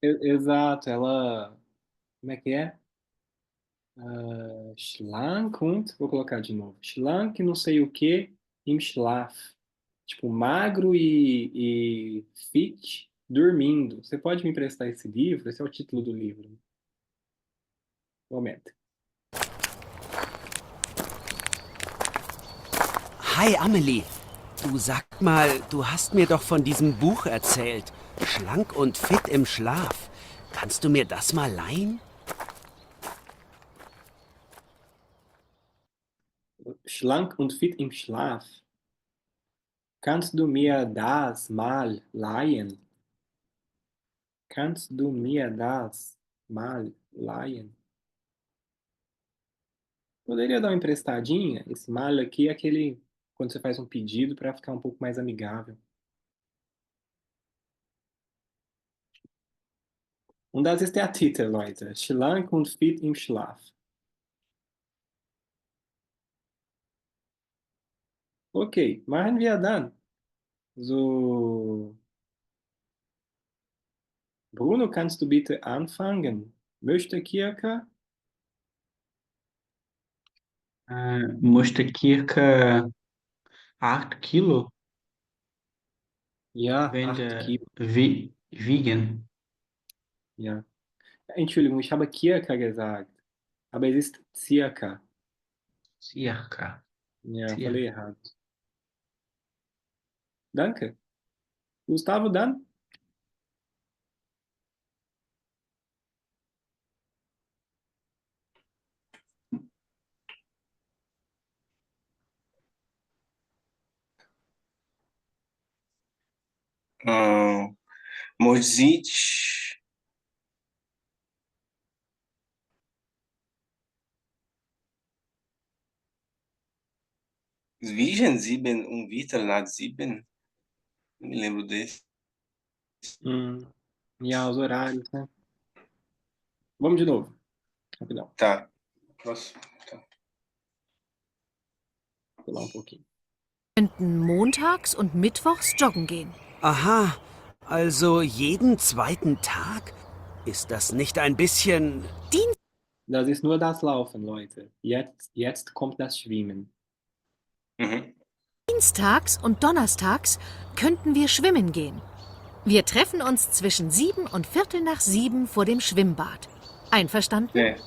Exato, ela. Como é que é? Schlank und. Vou colocar de novo. Schlank, não sei o que, im Schlaf. Tipo, magro e fit dormindo. Você pode me emprestar esse livro? Esse é o título do livro. Momento. Hi Amelie, du sag mal, du hast mir doch von diesem Buch erzählt. Schlank und fit im Schlaf. Kannst du mir das mal leihen? Schlank und fit im Schlaf. Kannst du mir das mal leihen? Kannst du mir das mal leihen? Poderia dar uma emprestadinha? Esse mal aqui é aquele quando você faz um pedido para ficar um pouco mais amigável. Und das ist der Titel, Leute. Schlank und fit im Schlaf. Okay, machen wir dann. So, Bruno, kannst du bitte anfangen? Möchte Kirka? Mostaquirca 8 Kilo Ja, vende 8 Kilo. vegan. Ja. Entschuldigung, ich habe Kirka gesagt. Aber es ist circa. Circa. Ja, falei Circa. errado. Danke. Gustavo, dann? Mojzit Vision 7, um Vital nach 7. Não me lembro desse. Ja, os horários, né? Vamos de novo. Rapidão. Tá. Próximo. Tá. Pular um pouquinho. Könnten montags und mittwochs joggen gehen. Aha, also jeden zweiten Tag? Ist das nicht ein bisschen... Das ist nur das Laufen, Leute. Jetzt kommt das Schwimmen. Uhum. Dienstags und donnerstags könnten wir schwimmen gehen. Wir treffen uns zwischen 7 und Viertel nach 7 vor dem Schwimmbad. Einverstanden? É,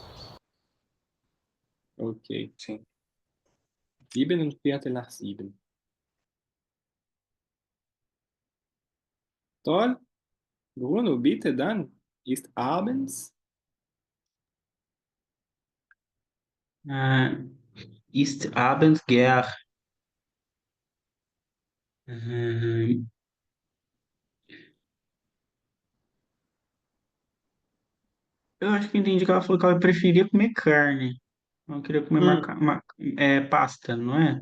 Okay. sim. 7 und Viertel nach 7. Toll. Bruno, bitte dann. Ist abends? Ist abends gern. Uhum. Eu acho que entendi que ela falou que ela preferia comer carne. Ela queria comer pasta, não é?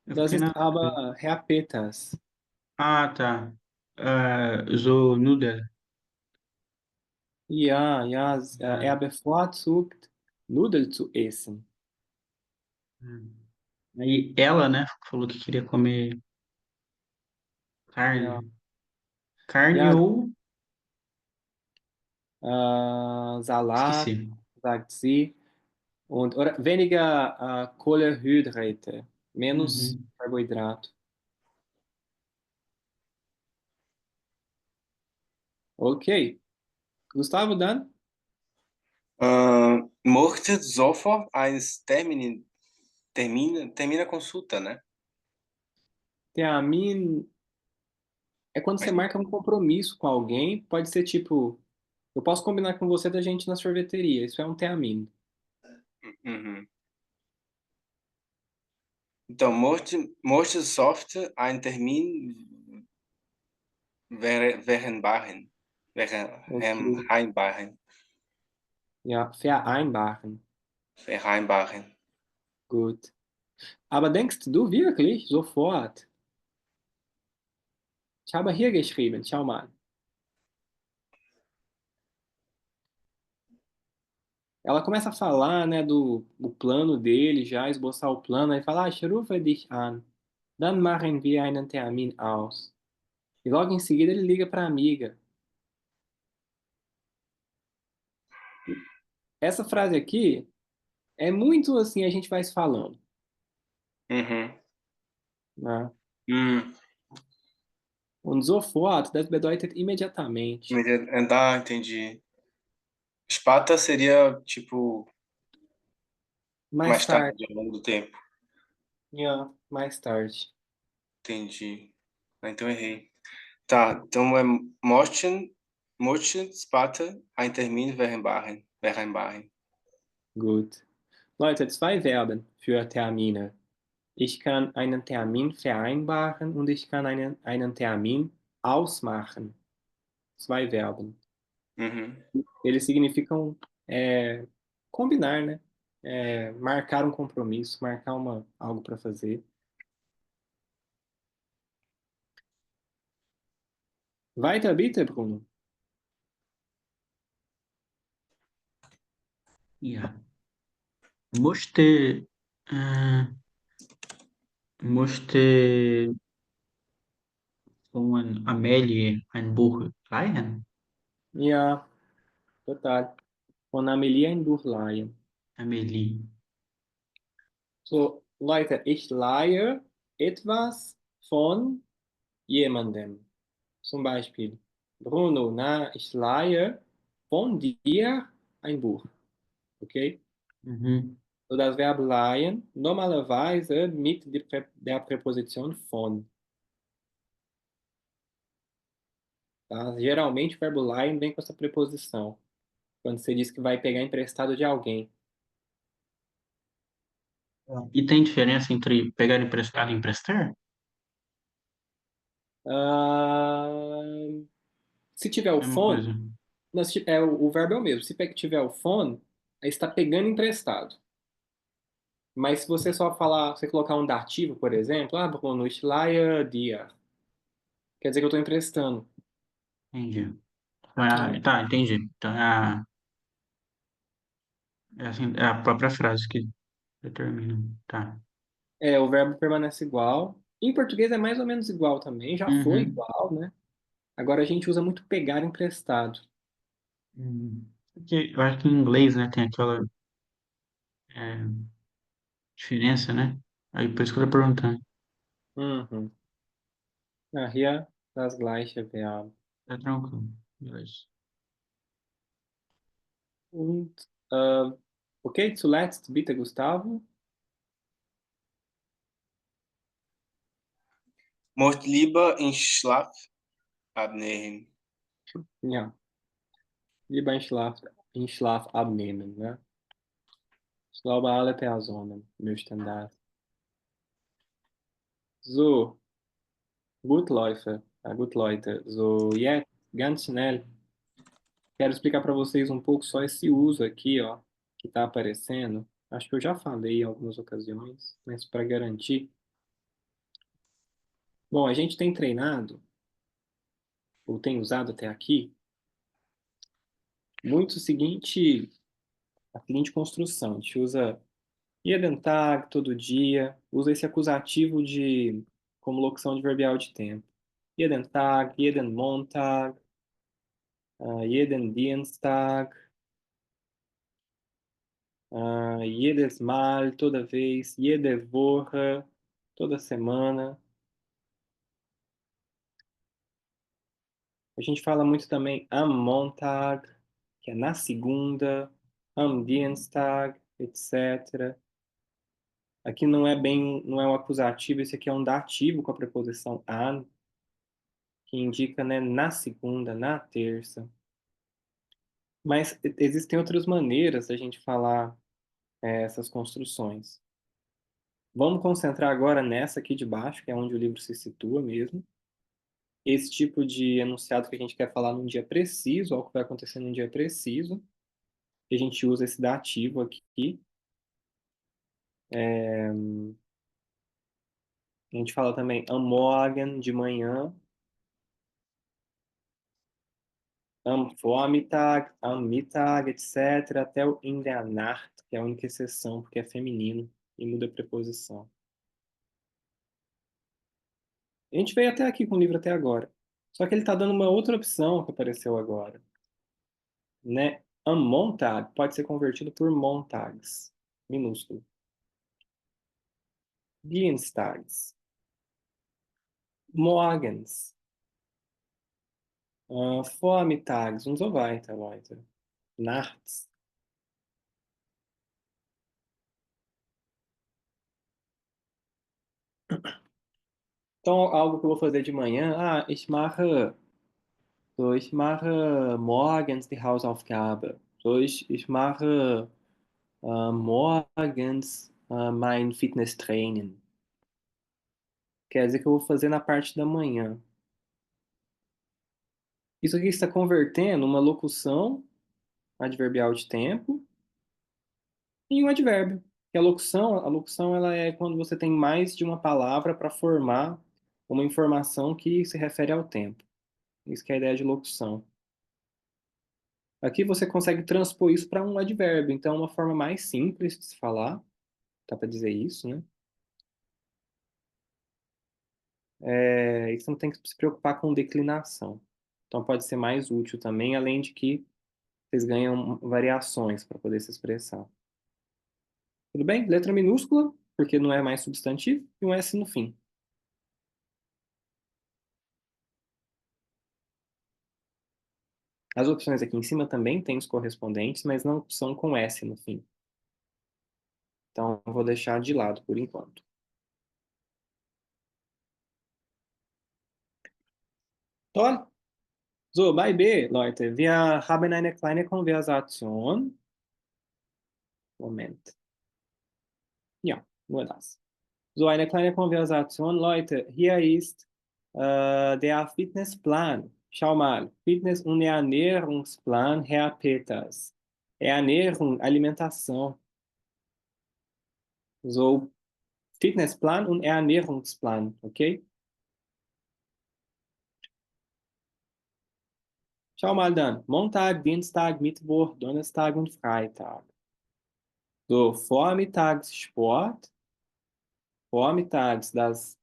Eu Das fiquei ist na. aber Herr Peters. Ah, tá. So Nudel. Ja, ja, er bevorzugt Nudeln zu essen. Aí ela, né, falou que queria comer Ja, carne. Carne ja, ou. Salat, Esqueci. sagt sie. Oder weniger Kohlenhydrate, menos Uhum. Carboidrato. Okay. Gustavo, dann? Morte sofort eines termina a consulta, né? Termin é quando você Mas, marca um compromisso com alguém, pode ser tipo, eu posso combinar com você da gente ir na sorveteria, isso é um termin. uhum. Então, morte soft ein Termin vereinbaren. Okay. Vereinbaren. Ja, vereinbaren. Vereinbaren. Gut. Aber denkst du wirklich sofort? Ich habe hier geschrieben, schau mal. Ela começa a falar, né, do plano dele, já esboçar o plano, aí fala, ich rufe dich an, dann machen wir einen Termin aus. E logo em seguida ele liga para a amiga. Essa frase aqui é muito assim, a gente vai se falando, Mhm. né? Hum, Und sofort, das bedeutet imediatamente. entendi. Espata seria, tipo, Mais mais tarde, tarde, ao longo do tempo. ja, mais tarde. Entendi. Ah, então errei. Tá, então é Mochen, Spata, ein Termin vereinbaren. Gut. Leute, zwei Verben für Termine. Ich kann einen Termin vereinbaren und ich kann einen Termin ausmachen. Zwei Verben. Uhum. Eles significam combinar, né? Marcar um compromisso, marcar algo para fazer. Weiter bitte, Bruno. Ja. Musste, äh, musste von Amelie ein Buch leihen? Ja, total. Von Amelie ein Buch leihen. Amelie. So, Leute, ich leihe etwas von jemandem. Zum Beispiel, Bruno, ich leihe von dir ein Buch. Okay? Mhm. So, das Verb leihen normalerweise mit der Präposition von. Tá? Geralmente o verbo leihen vem com essa preposição. Quando você diz que vai pegar emprestado de alguém. E tem diferença entre pegar emprestado e emprestar? Ah, se tiver o Mesma phone, coisa. não, o verbo é o mesmo. Se tiver o phone, aí está pegando emprestado. Mas se você só falar, você colocar um dativo, por exemplo, Bruno, ich leihe dir, quer dizer que eu estou emprestando. Entendi. Ah, Né? tá, entendi. Então é a própria frase que determina. Tá. O verbo permanece igual. Em português é mais ou menos igual também, já foi Uhum. igual, né? Agora a gente usa muito pegar emprestado. Uhum. Porque eu acho que em inglês, né, tem aquela diferença, né? Aí por isso que eu tô perguntando. Uhum. Hier das gleiche Verb. Tá tranquilo. Beleza. Und, okay, zuletzt bitte, Gustavo. Mocht lieber in Schlaf abnehmen. Ja, lieber in Schlaf abnehmen, ne? Ich glaube, alle Personen möchten das. So, gut, gut, Leute. So, jetzt, ganz schnell. Quero explicar para vocês um pouco só esse uso aqui, ó, que está aparecendo. Acho que eu já falei em algumas ocasiões, mas para garantir. Bom, a gente tem treinado, ou tem usado até aqui, muito a seguinte construção. A gente usa jeden Tag, todo dia, usa esse acusativo como locução de verbial de tempo. Jeden Tag, jeden Montag, jeden Dienstag, jedes Mal, toda vez, jede Woche, toda semana. A gente fala muito também am Montag, que é na segunda, am Dienstag, etc. Aqui não é um acusativo, esse aqui é um dativo com a preposição an, que indica, né, na segunda, na terça. Mas existem outras maneiras da gente falar essas construções. Vamos concentrar agora nessa aqui de baixo, que é onde o livro se situa mesmo. Esse tipo de enunciado que a gente quer falar num dia preciso, algo que vai acontecer num dia preciso, que a gente usa esse dativo aqui. A gente fala também am Morgen, de manhã, am Vormittag, am Mittag, etc., até o in der Nacht, que é a única exceção, porque é feminino e muda a preposição. A gente veio até aqui com o livro até agora. Só que ele está dando uma outra opção que apareceu agora, né? Am Montag pode ser convertido por Montags, minúsculo. Dienstags. Morgens. Vormittags und so weiter, Leute. Nachts. Então, algo que eu vou fazer de manhã. Ich mache morgens die Hausaufgabe. Ich mache morgens mein Fitnesstraining. Quer dizer que eu vou fazer na parte da manhã. Isso aqui está convertendo uma locução adverbial de tempo em um advérbio. E a locução ela é quando você tem mais de uma palavra para formar uma informação que se refere ao tempo. Isso que é a ideia de locução. Aqui você consegue transpor isso para um advérbio. Então, é uma forma mais simples de se falar. Dá para dizer isso, né? E você não tem que se preocupar com declinação. Então, pode ser mais útil também, além de que vocês ganham variações para poder se expressar. Tudo bem? Letra minúscula, porque não é mais substantivo, e um S no fim. As opções aqui em cima também têm os correspondentes, mas não são com S no fim. Então, eu vou deixar de lado por enquanto. Toll. So, bei B, Leute, wir haben eine kleine Konversation. Moment. Ja, nur das. So, eine kleine Konversation, Leute. Hier ist der Fitnessplan. Schau mal, Fitness- und Ernährungsplan, Herr Peters. Ernährung, Alimentação. So, Fitnessplan und Ernährungsplan, okay? Schau mal dann. Montag, Dienstag, Mittwoch, Donnerstag und Freitag. So, vormittags Sport. Vormittags, das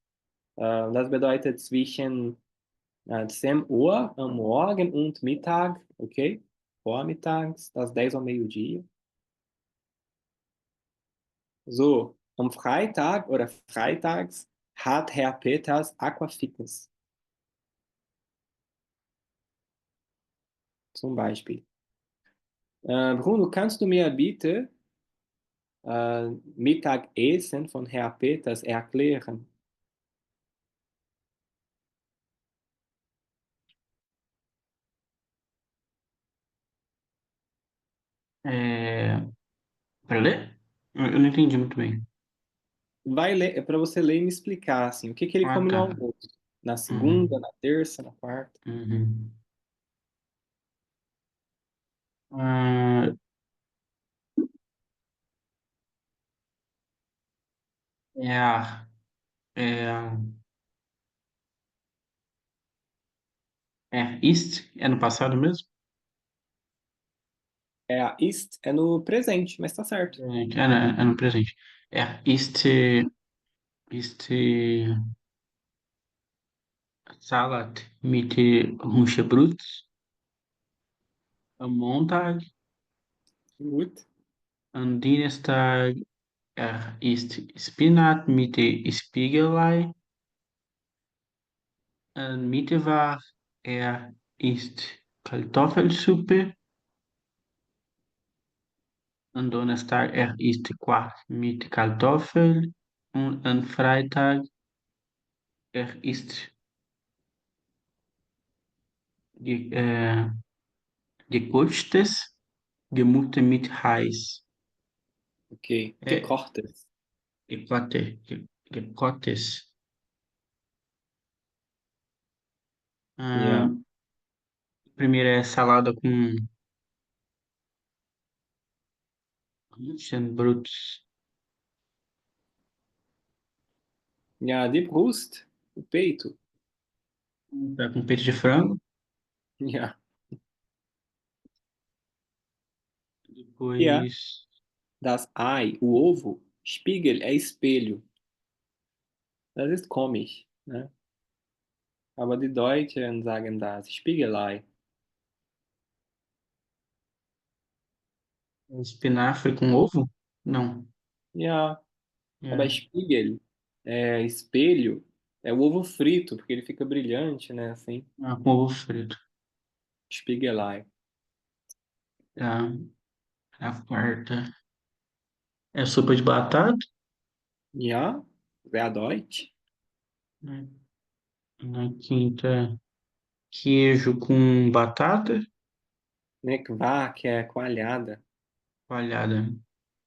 bedeutet zwischen 10 Uhr am Morgen und Mittag, okay? Vormittags, das 10 ao meio-dia. So, am Freitag oder freitags hat Herr Peters Aquafitness. Zum Beispiel. Bruno, kannst du mir bitte Mittagessen von Herr Peters erklären? É, para ler? Eu não entendi muito bem. Vai ler, é para você ler e me explicar assim, o que que ele Ah, come no tá. almoço. Na segunda, Uhum, na terça, na quarta. uhum. Ah, é, é, ist é no passado mesmo? Ist é no presente, mas tá certo. É no presente. Ist Salat mit Hühnchenbrust am Montag, Gut. am Dienstag ist Spinat mit Spiegelei, am Mittwoch ist Kartoffelsuppe, am Donnerstag ist Quark mit Kartoffeln und am Freitag ist ge gekochtes Gemüse mit Reis. Ok. É, Gekochtes. gekochtes. Ja. Ah, primeiro é salada com Hühnchenbrust. Ja, die Brust, o peito. Tá com peito de frango. Ja. Ja. Depois. Das Ei, o ovo. Spiegel é espelho. Das ist komisch, né? Aber die Deutschen sagen das. Spiegelei. Espinafre com ovo? Não. Ja, aber É. Spiegel, espelho, é o ovo frito, porque ele fica brilhante, né? Assim, Ah, com ovo frito. Spiegelei. Tá. A quarta. É sopa de batata? Ja, sehr deutsch. Né? Na quinta, queijo com batata Né? Quark é coalhada. coalhada.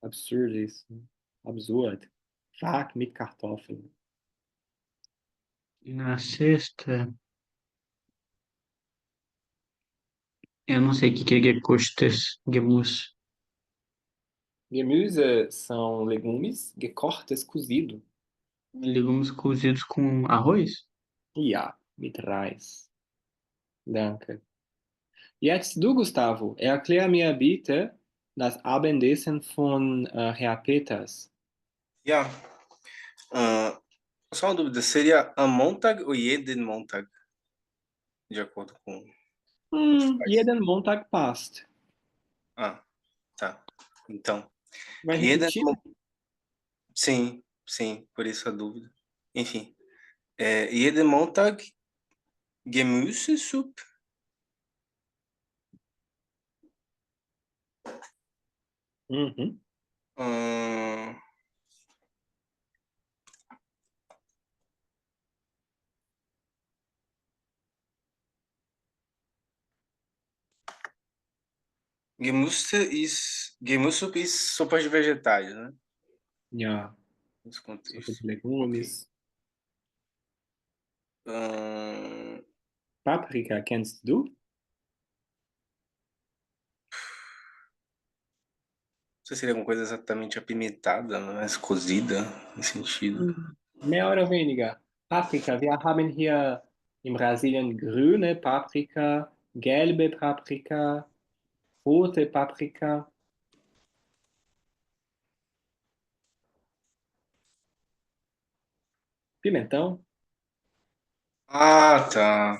Absurdo isso. Né? Absurd. Quark mit Kartoffeln. E na sexta, eu não sei o que que é Gekostes, Gemus. Gemüse são legumes, gekochtes cozido. Legumes cozidos com arroz? Ja, mit Reis. Danke. Jetzt du, Gustavo. Erklär mir bitte das Abendessen von Herr Peters. Ja. Ah, só uma dúvida, seria a Montag ou jeden Montag? De acordo com os pais. Jeden Montag passt. Ah, tá. Então, Vai jeden, repetir? sim, sim, por isso a dúvida. Enfim, jeden Montag Gemüsesuppe. Uhum. Ahn, Gemüsesuppe e sopas de vegetais, né? Ja, Nesse sopa de contexto. Ok. legumes. Ahn, Paprika, kennst du? não sei se seria alguma coisa exatamente apimentada, mas cozida, nesse sentido. Mehr oder weniger. Paprika. Wir haben hier in Brasilien grüne Paprika, gelbe Paprika, rote Paprika. Pimentão? Ah, tá.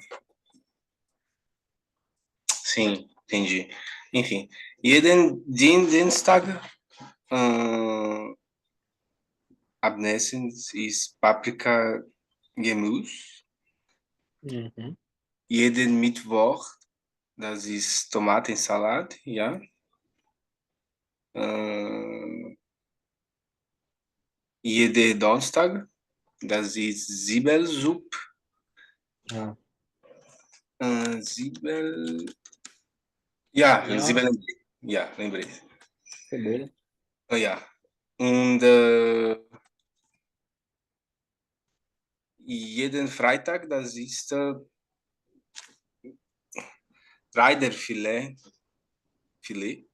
Sim, entendi. Enfim. Jeden Dienstag Abnessens ist Paprika Gemüse. Uhum. Jeden Mittwoch, das ist Tomatensalat, ja. Äh, jeden Donnerstag, das ist Zwiebelsuppe. Ah, Zwiebel. Ja, ja, Zwiebel lembrei. Ja, lembrei. cebola. Ja. Und jeden Freitag, das ist Rinderfilet. Filet?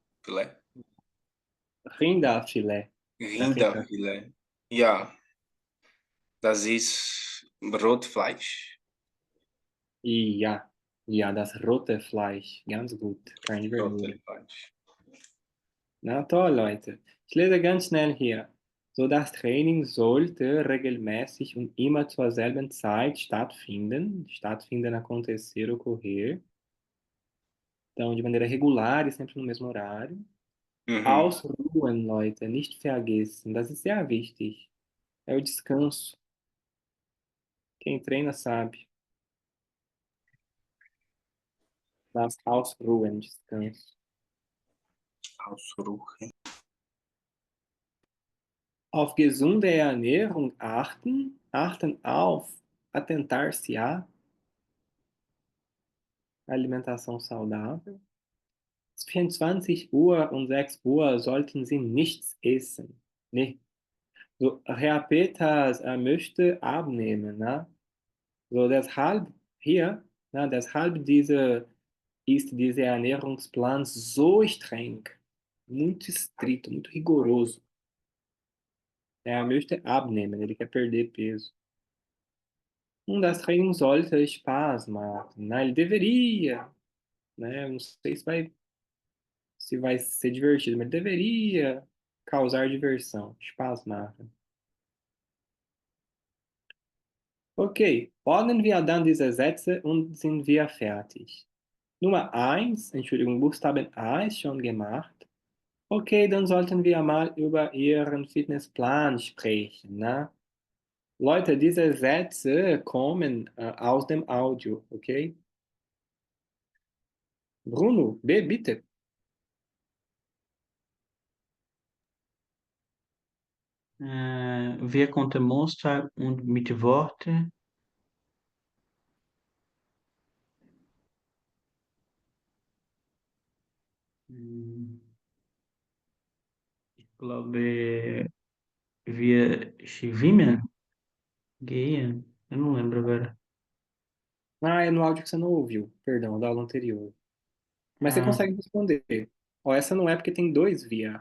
Rinderfilet. Oder Rinder. Rinderfilet. Ja, das ist Rotfleisch. Ja, ja, das rote Fleisch. Ganz gut. Carne vermelha. Rotfleisch. Na toll, Leute. Ich lese ganz schnell hier. So, das Training sollte regelmäßig und immer zur selben Zeit stattfinden. Stattfinden, acontecer, ocorrer. Então, de maneira regular e sempre no mesmo horário. Mhm. Ausruhen, Leute, nicht vergessen. Das ist sehr wichtig. É o descanso. Quem treina sabe. Das Ausruhen, descanso. Ausruhen. Auf gesunde Ernährung achten. Achten auf. Atentar-se à alimentação saudável. 24 Uhr und 6 Uhr sollten Sie nichts essen. Nee. So, Herr Peters möchte abnehmen. Ne? So, deshalb hier, ne, deshalb ist dieser Ernährungsplan so streng. Muito estrito, muito rigoroso. Er möchte abnehmen, ele quer perder peso. Das Training sollte Spaß machen. Né? Ele deveria, né? Não sei se vai ser divertido, mas deveria causar diversão. Spaß machen. Okay, ordnen wir dann diese Sätze und sind wir fertig. Nummer eins, Entschuldigung, Buchstaben A ist schon gemacht. Okay, dann sollten wir mal über Ihren Fitnessplan sprechen, ne? Leute, diese Sätze kommen aus dem Audio, okay? Bruno, bitte. Wir konnten Montag und Mittwoch, hm, ich glaube, wir schwimmen gehen. Eu não lembro agora. Ah, é no áudio que você não ouviu, perdão, da aula anterior. Mas você Ah, consegue responder. Ó, essa não é porque tem dois via.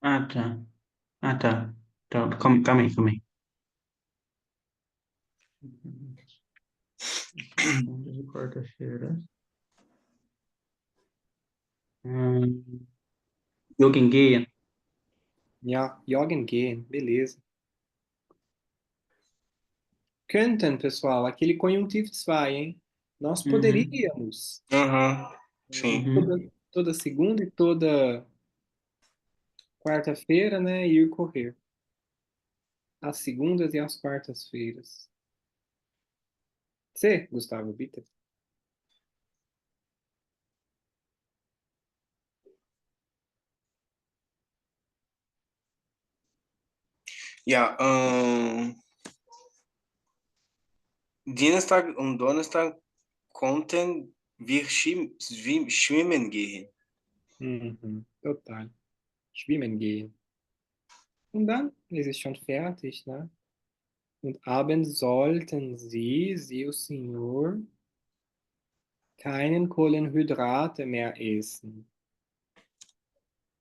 tá. Ah, tá. Então, calma aí. Segunda e quarta-feira. Hum, Joggen gehen. Ja, joggen gehen, beleza. Könnten, pessoal, aquele conjuntivo zwei, hein? Nós Uhum. poderíamos, Aham, sim. Uhum. toda segunda e toda quarta-feira, né, ir correr. Às segundas e às quartas-feiras. Você, Gustavo Bitter? Ja, Dienstag und Donnerstag konnten wir schwimmen gehen. Uhum, total. Schwimmen gehen. Und dann ist es schon fertig, ne? Und abends sollten Sie o Senhor, keinen Kohlenhydrate mehr essen.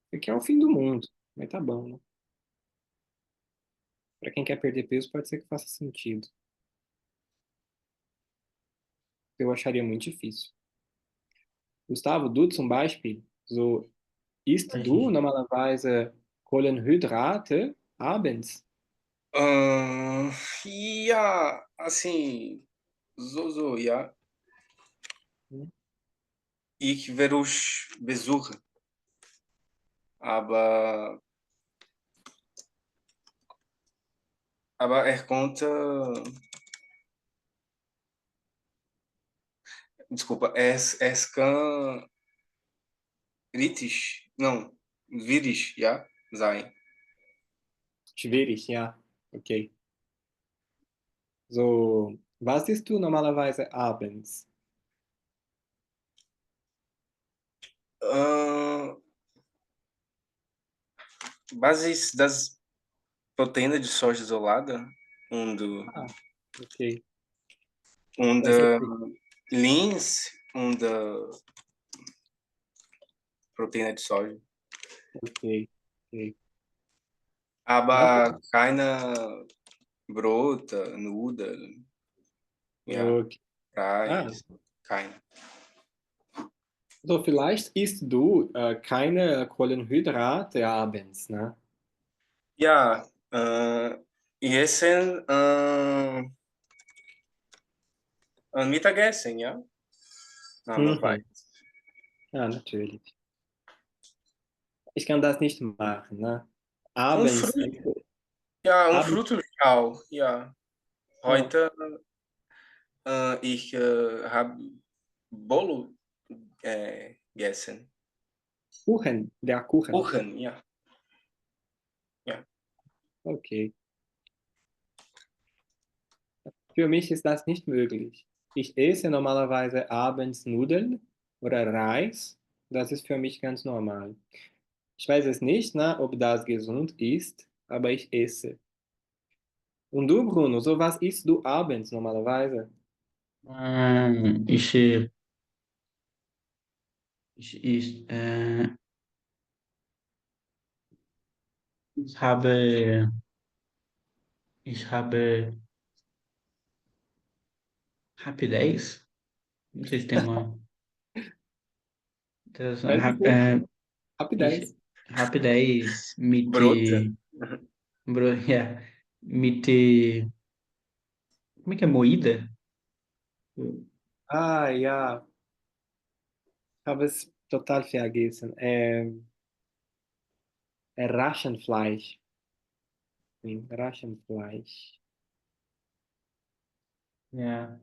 Isso aqui é o fim do mundo, mas tá bom, né? Para quem quer perder peso, pode ser que faça sentido. Eu acharia muito difícil. Gustavo, du zum Beispiel, so isst du normalerweise Kohlenhydrate abends? Äh, ja, assim, so, ja. Hm? Ich werde besuchen, aber, aber er konnte, desculpa, es kann kritisch, não, virisch, ja, sein. Schwierig, ja. Okay. So, was isst du normalerweise abends? Äh, Basis das proteínas de soja isolada und, Ah, okay. und Das ist richtig. Lins und Proteína de soja. Okay. Okay. Ja, Aber keine Brote, Nudeln, ja, okay. Ah, Reis, keine. so vielleicht isst du keine Kohlenhydrate abends, ne? Ja, Essen, ein Mittagessen, ja? Aber Mhm. weiß. Ja, natürlich. Ich kann das nicht machen, ne? Um Abends, fruto, ja, um abends, Fruchtschau, ja. ja, Heute, ich habe Bolo gegessen. Kuchen, der Kuchen. Kuchen, ja. Ja. Okay. Für mich ist das nicht möglich. Ich esse normalerweise abends Nudeln oder Reis. Das ist für mich ganz normal. Ich weiß es nicht, ne, ob das gesund ist, aber ich esse. Und du, Bruno, so was isst du abends normalerweise? Ich, ich, ich habe, ich habe Rapidez. Não sei se tem uma. Weiß ich nicht. Rapidez. Rapidez Brote? Ja, mit, como é que é moída? Ah, ja, habe es total vergessen. É Raschenfleisch. Sim, Raschenfleisch. Ja.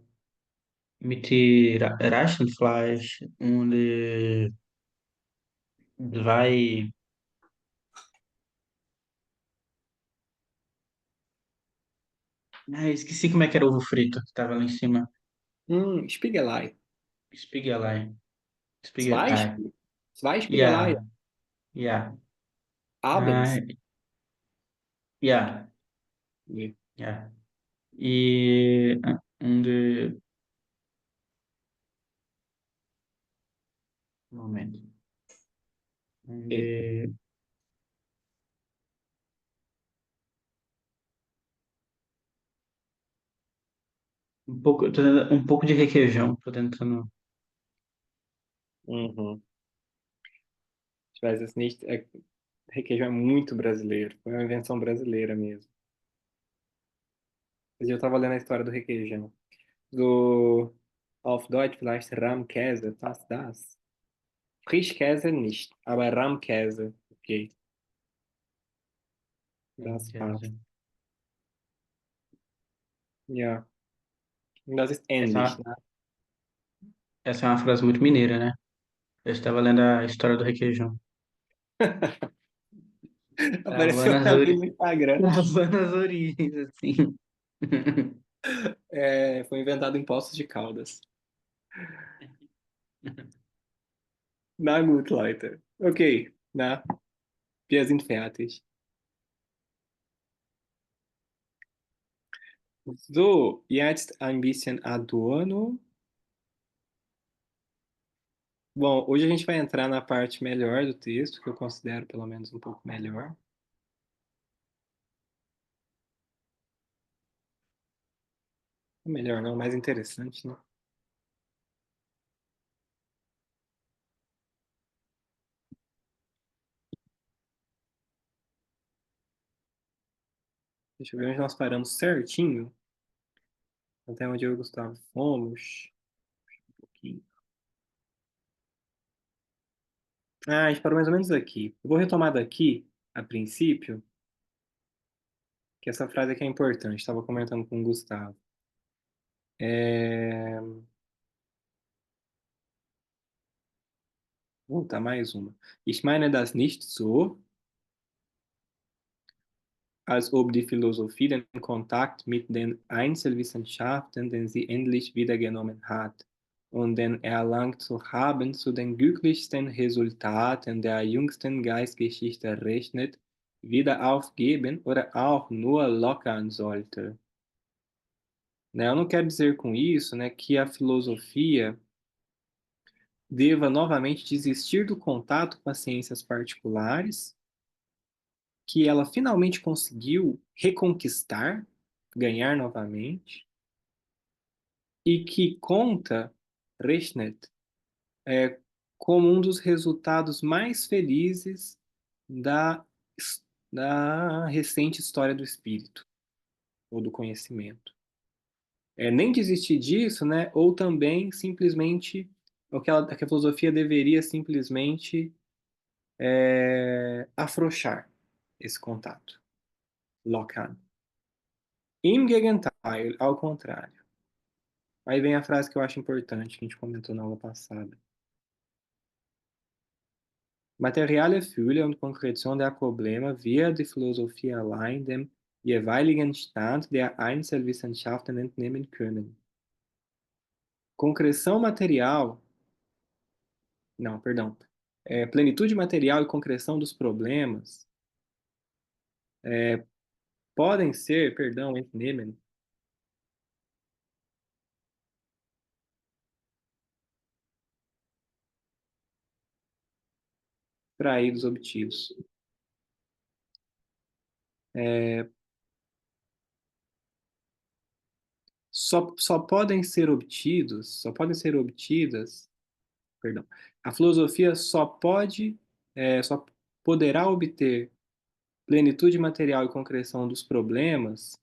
Mit die Reichenfleisch und zwei. Ah, esqueci como é que era o ovo frito que tava lá em cima. Spiegelei. Spiegelei. Zwei, Spiegelei. zwei Spiegelei. Ja, ja. Ah, Abends. ja, Nee. ja. E um de. Um momento. Um É. de. Um pouco de requeijão. Tô tentando. Mhm. Ich weiß es nicht. Requeijão é muito brasileiro. Foi uma invenção brasileira mesmo. Mas eu tava lendo a história do requeijão. Do Auf Deutsch vielleicht Rahmkäse. Was das? Frischkäse nicht, aber Rahmkäse. Okay, das passt. Ja, das ist ähnlich, Essa, né? essa é uma frase muito mineira, né? Eu estava lendo a história do requeijão. Apareceu Lavando as, pra mim ori... no Instagram. Lavando as origens, assim. É, foi inventado em Poços de Caldas. Na gut, Leute. Okay, na, wir sind fertig. So, jetzt ein bisschen Adorno. Bom, hoje a gente vai entrar na parte melhor do texto, que eu considero pelo menos um pouco melhor. Melhor não, mais interessante, né? Deixa eu ver onde nós paramos certinho. Até onde eu e o Gustavo fomos. Um pouquinho. Ah, a gente parou mais ou menos aqui. Eu vou retomar daqui, a princípio, que essa frase aqui é importante. Estava comentando com o Gustavo. É... Vou botar mais uma. Ich meine das nicht so, als ob die Philosophie den Kontakt mit den Einzelwissenschaften, den sie endlich wiedergenommen hat, und den erlangt zu haben, zu den glücklichsten Resultaten der jüngsten Geistgeschichte rechnet, wieder aufgeben oder auch nur lockern sollte. Né, eu não quero dizer com isso, né, que a filosofia deva novamente desistir do contato com as ciências particulares, que ela finalmente conseguiu reconquistar, ganhar novamente, e que conta Rechnet como um dos resultados mais felizes da, da recente história do espírito, ou do conhecimento. Nem desistir disso, né? Ou também simplesmente que a filosofia deveria simplesmente afrouxar esse contato. Lockhan. Im Gegenteil, ao contrário. Aí vem a frase que eu acho importante, que a gente comentou na aula passada. Materielle Fülle und Konkretion der Probleme wird die Philosophie allein dem jeweiligen Stand der Einzelwissenschaften entnehmen können. Concreção material. Não, perdão. Plenitude material e concreção dos problemas podem ser, perdão, entnehmen. Extraídos, obtidos. Só podem ser obtidas, perdão, a filosofia só poderá obter plenitude material e concreção dos problemas,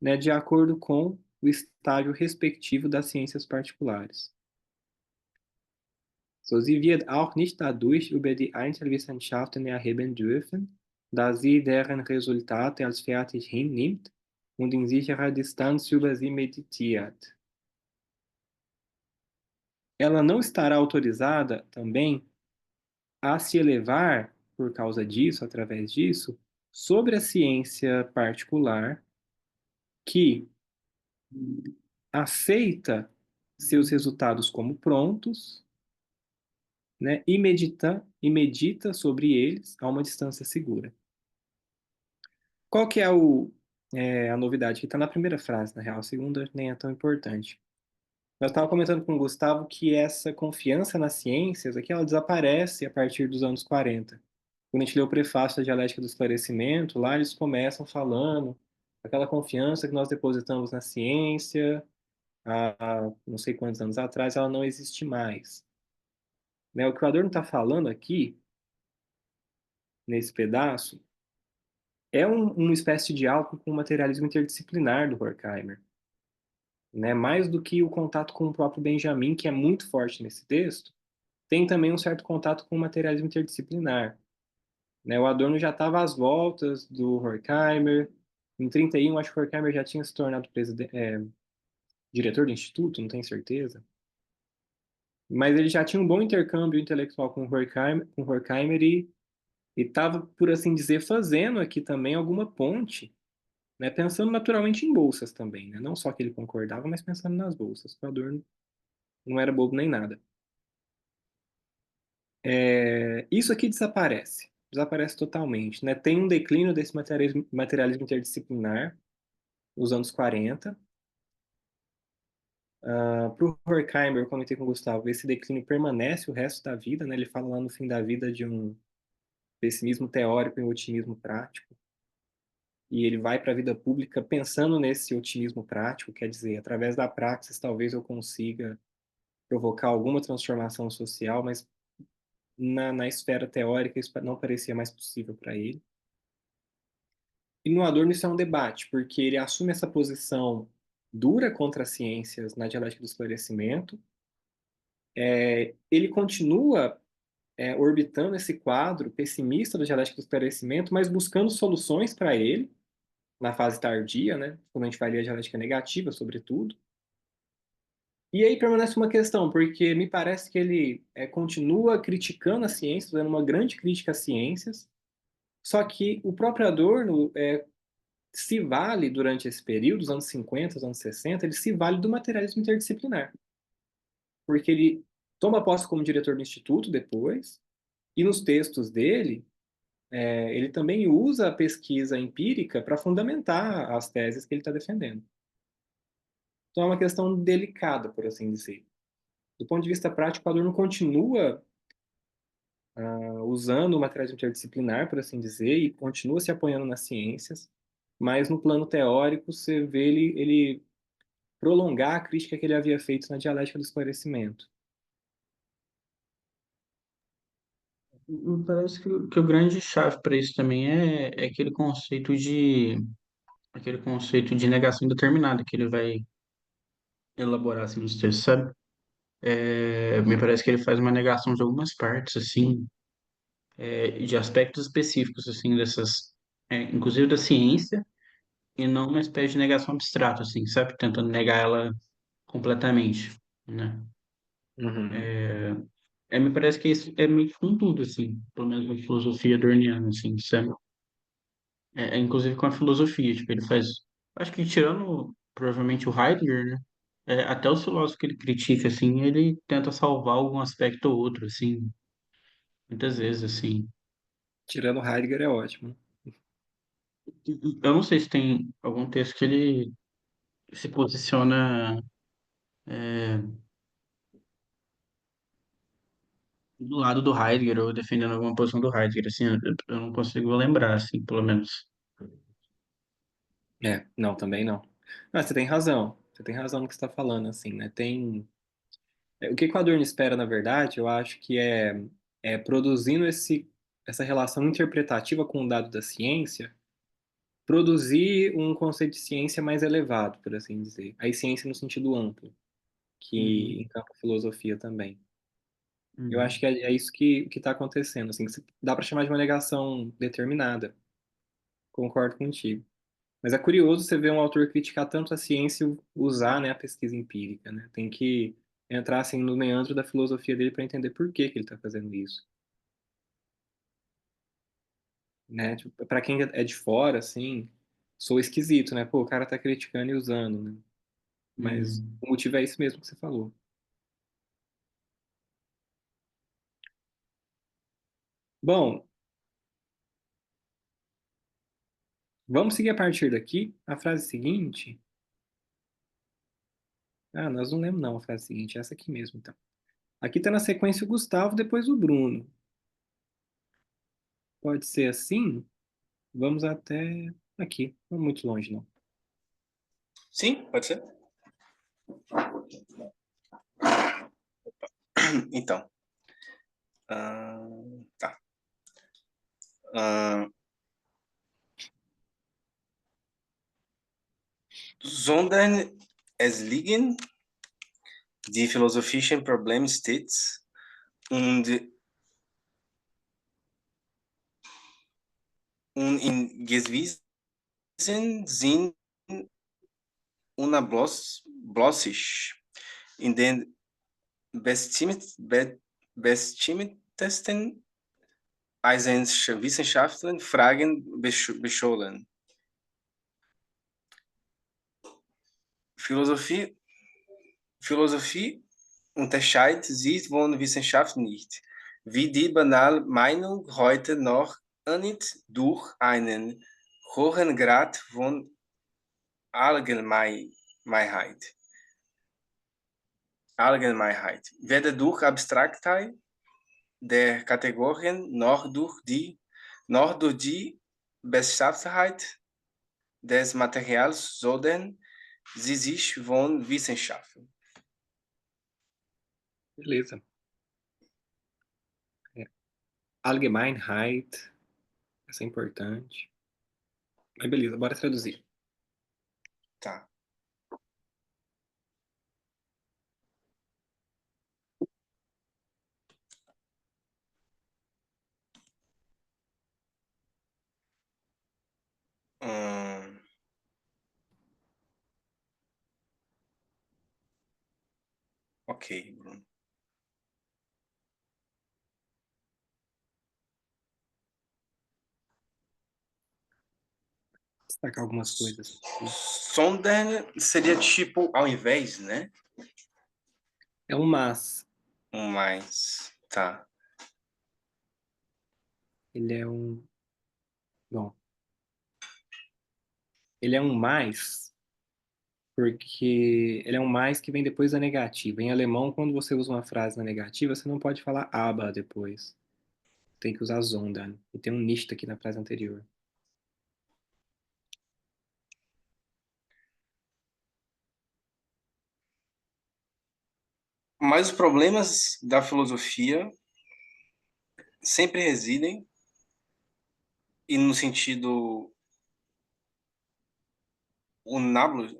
né, de acordo com o estágio respectivo das ciências particulares. So, sie wird auch nicht dadurch über die Einzelwissenschaften erheben dürfen, da sie deren Resultate als fertig hinnimmt und in sicherer Distanz über sie meditiert. Ela não estará autorizada também a se elevar, por causa disso, através disso, sobre a ciência particular que aceita seus resultados como prontos, né, e medita sobre eles a uma distância segura. Qual que é a novidade? Que está na primeira frase, na real, a segunda nem é tão importante. Nós estávamos comentando com o Gustavo que essa confiança nas ciências aqui ela desaparece a partir dos anos 40. Quando a gente lê o prefácio da Dialética do Esclarecimento, lá eles começam falando aquela confiança que nós depositamos na ciência há não sei quantos anos atrás, ela não existe mais. Né? O que o Adorno está falando aqui, nesse pedaço, é uma espécie de diálogo com o materialismo interdisciplinar do Horkheimer. Né? Mais do que o contato com o próprio Benjamin, que é muito forte nesse texto, tem também um certo contato com o materialismo interdisciplinar. Né? O Adorno já estava às voltas do Horkheimer. Em 31, acho que o Horkheimer já tinha se tornado diretor do instituto, não tenho certeza. Mas ele já tinha um bom intercâmbio intelectual com o Horkheimer e estava, por assim dizer, fazendo aqui também alguma ponte, né? Pensando naturalmente em bolsas também, né? Não só que ele concordava, mas pensando nas bolsas. O Adorno não era bobo nem nada. Isso aqui desaparece totalmente, né? Tem um declínio desse materialismo interdisciplinar nos anos 40. Para o Horkheimer, eu comentei com o Gustavo, esse declínio permanece o resto da vida, né? Ele fala lá no fim da vida de um pessimismo teórico e um otimismo prático. E ele vai para a vida pública pensando nesse otimismo prático, quer dizer, através da praxis talvez eu consiga provocar alguma transformação social, mas na esfera teórica isso não parecia mais possível para ele. E no Adorno isso é um debate, porque ele assume essa posição dura contra as ciências na dialética do esclarecimento. Ele continua orbitando esse quadro pessimista da dialética do esclarecimento, mas buscando soluções para ele, na fase tardia, né? Quando a gente vai ler a dialética negativa, sobretudo. E aí permanece uma questão, porque me parece que ele continua criticando a ciência, fazendo uma grande crítica às ciências, só que o próprio Adorno se vale, durante esse período, os anos 50, os anos 60, ele se vale do materialismo interdisciplinar. Porque ele toma posse como diretor do Instituto depois, e nos textos dele, ele também usa a pesquisa empírica para fundamentar as teses que ele está defendendo. Então é uma questão delicada, por assim dizer. Do ponto de vista prático, o Adorno continua usando o materialismo interdisciplinar, por assim dizer, e continua se apoiando nas ciências, mas no plano teórico você vê ele prolongar a crítica que ele havia feito na dialética do esclarecimento. Me parece que o grande chave para isso também é aquele conceito de negação indeterminada que ele vai elaborar assim nos textos, sabe? Me parece que ele faz uma negação de algumas partes, assim, de aspectos específicos, assim, inclusive da ciência, e não uma espécie de negação abstrata, assim, sabe? Tentando negar ela completamente, né? Uhum. Me parece que isso é meio que com tudo, assim, pelo menos na filosofia dorniana, assim, sabe? Inclusive com a filosofia, tipo, ele faz, acho que tirando provavelmente o Heidegger, né? Até os filósofos que ele critica, assim, ele tenta salvar algum aspecto ou outro, assim, muitas vezes, assim. Tirando Heidegger é ótimo. Eu não sei se tem algum texto que ele se posiciona do lado do Heidegger ou defendendo alguma posição do Heidegger, assim, eu não consigo lembrar, assim, pelo menos. Não, também não. Mas você tem razão. Você tem razão no que você está falando, assim, né? O que o Adorno espera, na verdade, eu acho que produzindo essa relação interpretativa com o dado da ciência, produzir um conceito de ciência mais elevado, por assim dizer. Aí ciência no sentido amplo, que Uhum, encampa a filosofia também. Eu acho uhum. que é isso que está acontecendo, assim, que dá para chamar de uma negação determinada. concordo contigo. Mas é curioso você ver um autor criticar tanto a ciência e usar, né, a pesquisa empírica, né? Tem que entrar assim no meandro da filosofia dele para entender por que que ele está fazendo isso, né? Tipo, para quem é de fora, assim, sou esquisito, né? Pô, o cara tá criticando e usando, né? Mas Hum. o motivo é isso mesmo que você falou. Bom, vamos seguir a partir daqui. A frase seguinte. Ah, nós não lemos não a frase seguinte, é essa aqui mesmo, então. Aqui está na sequência o Gustavo, depois o Bruno. Pode ser assim? Vamos até aqui. Não muito longe, não. Sim, pode ser. Então, tá. Ah, sondern es liegen die philosophischen Probleme stets und in gewissen Sinn unablässig in den bestimmtesten wissenschaftlichen Fragen beschollen. Philosophie unterscheidet sich von Wissenschaft nicht, wie die banale Meinung heute noch annimmt, durch einen hohen Grad von Allgemeinheit. Weder durch Abstraktheit der Kategorien noch durch die Beschaffenheit des Materials, sondern sie sich von Wissenschaften. Beleza. É. Allgemeinheit. Essa é importante. Mas beleza, bora traduzir. Tá. Ok, Bruno. Destacar algumas coisas aqui. Sondern seria tipo ao invés, né? É um mas. Mais. Tá. Ele é um. Bom. Ele é um mais porque ele é um mais que vem depois da negativa. Em alemão, quando você usa uma frase na negativa, você não pode falar aber depois. Tem que usar sondern. E tem um nicht aqui na frase anterior. Mas os problemas da filosofia sempre residem e no sentido unablulich,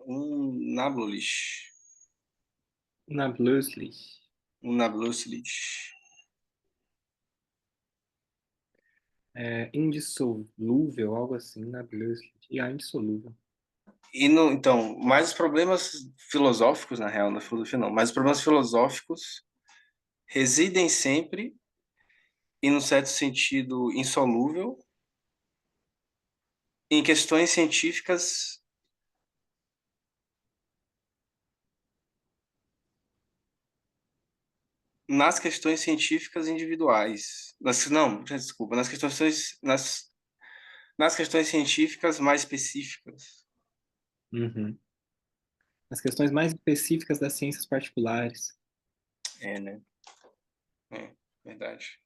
Unablässlich. unablulich. É indissolúvel, algo assim. Unablässlich. E a indissolúvel. E no, então, mais os problemas filosóficos, na real, na filosofia não, mas os problemas filosóficos residem sempre, e no certo sentido insolúvel, em questões científicas nas questões científicas individuais. Não, desculpa, nas questões científicas mais específicas. Uhum. As questões mais específicas das ciências particulares. É, né? É, verdade.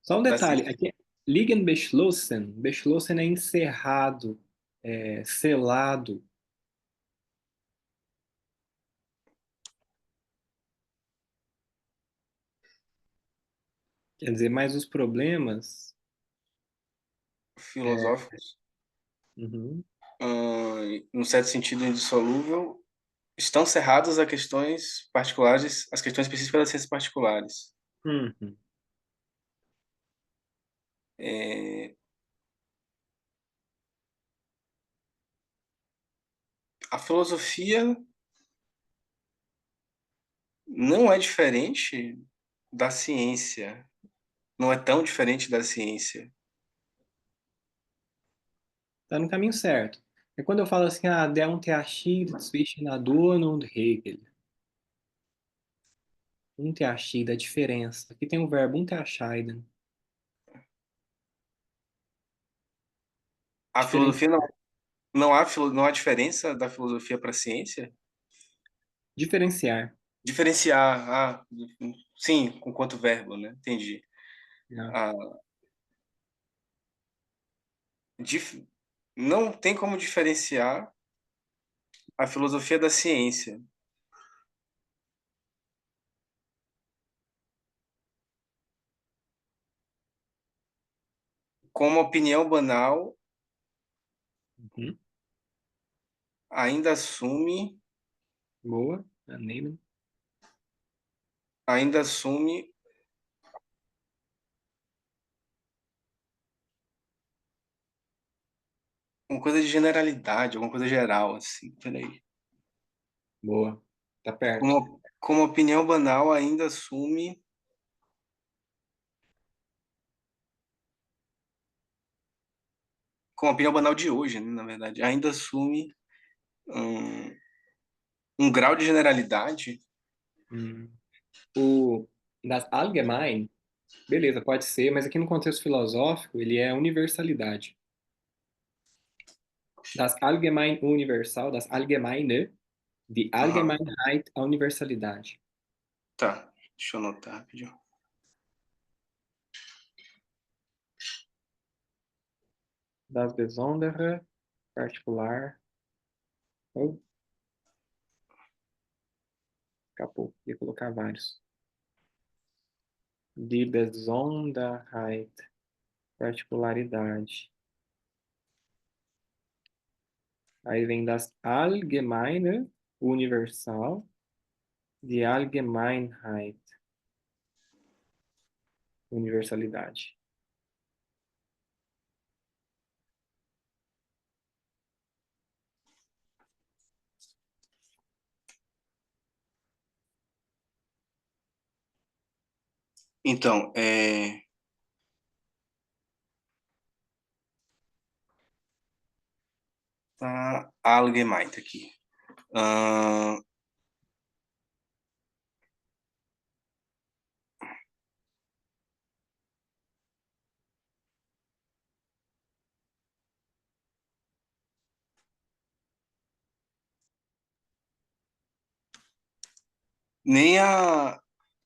Só um Da detalhe, ciência. aqui é liegen beschlossen. Beschlossen é encerrado, selado. Quer dizer, mas os problemas. Filosóficos, Uhum, no certo sentido indissolúvel, estão cerrados a questões particulares, as questões específicas das ciências particulares. uhum. É, A filosofia não é diferente da ciência. Não é tão diferente da ciência. Tá no caminho certo. É quando eu falo assim, der Unterschied zwischen Adorno und Hegel. Unterschied, a diferença. Aqui tem o verbo unterscheiden. A filosofia Diferenciar. não há diferença da filosofia para a ciência? Diferenciar. Diferenciar, sim, com quanto verbo, né? Entendi. Né? Ah, dif- não tem como diferenciar a filosofia da ciência. Como opinião banal, Uhum. ainda assume, Boa. Annehmen. ainda assume uma coisa de generalidade, alguma coisa geral, assim. Peraí. Boa. Tá perto. Como opinião banal, ainda assume. Como opinião banal de hoje, né, na verdade, ainda assume um, um grau de generalidade. Hum. O das Allgemein, beleza, pode ser, mas aqui no contexto filosófico ele é universalidade. Das Allgemein universal, das Allgemeine, de Aham, Allgemeinheit a universalidade. tá. Deixa eu anotar rapidinho. Das Besondere, particular. Oh, escapou, ia colocar vários. Die Besonderheit, particularidade. Aí vem das Allgemeine, universal, de Allgemeinheit, universalidade. Então, tá Allgemein aqui. Ah, nem a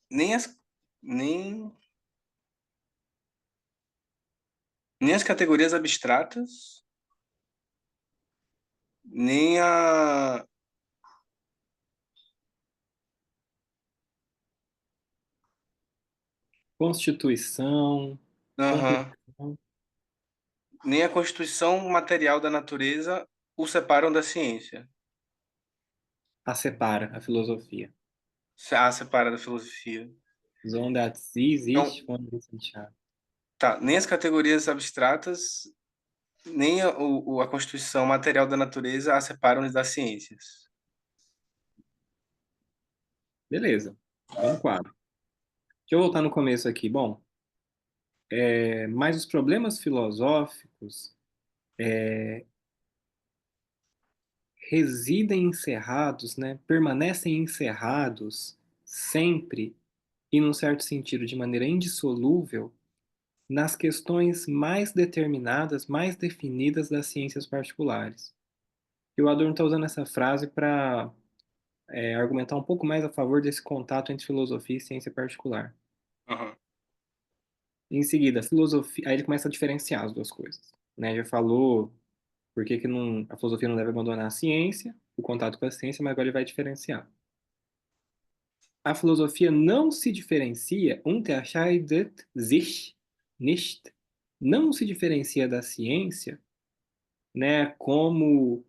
nem as nem nem as categorias abstratas, nem a Constituição, aham, conclusão, nem a constituição material da natureza o separam da ciência. a separa, a filosofia. Separa da filosofia. Sondert sie Então, sich von Wissenschaft. tá, nem as categorias abstratas, nem a constituição material da natureza a separam das ciências. Beleza, tô no quadro. Deixa eu voltar no começo aqui. Bom, mas os problemas filosóficos residem encerrados, né, permanecem encerrados sempre e, num certo sentido, de maneira indissolúvel, nas questões mais determinadas, mais definidas das ciências particulares. E o Adorno está usando essa frase para argumentar um pouco mais a favor desse contato entre filosofia e ciência particular. Aham, Em seguida, a filosofia, aí ele começa a diferenciar as duas coisas, né? Já falou por que que não, a filosofia não deve abandonar a ciência, o contato com a ciência, mas agora ele vai diferenciar. A filosofia não se diferencia, unterscheidet sich nicht, não se diferencia da ciência, né? Como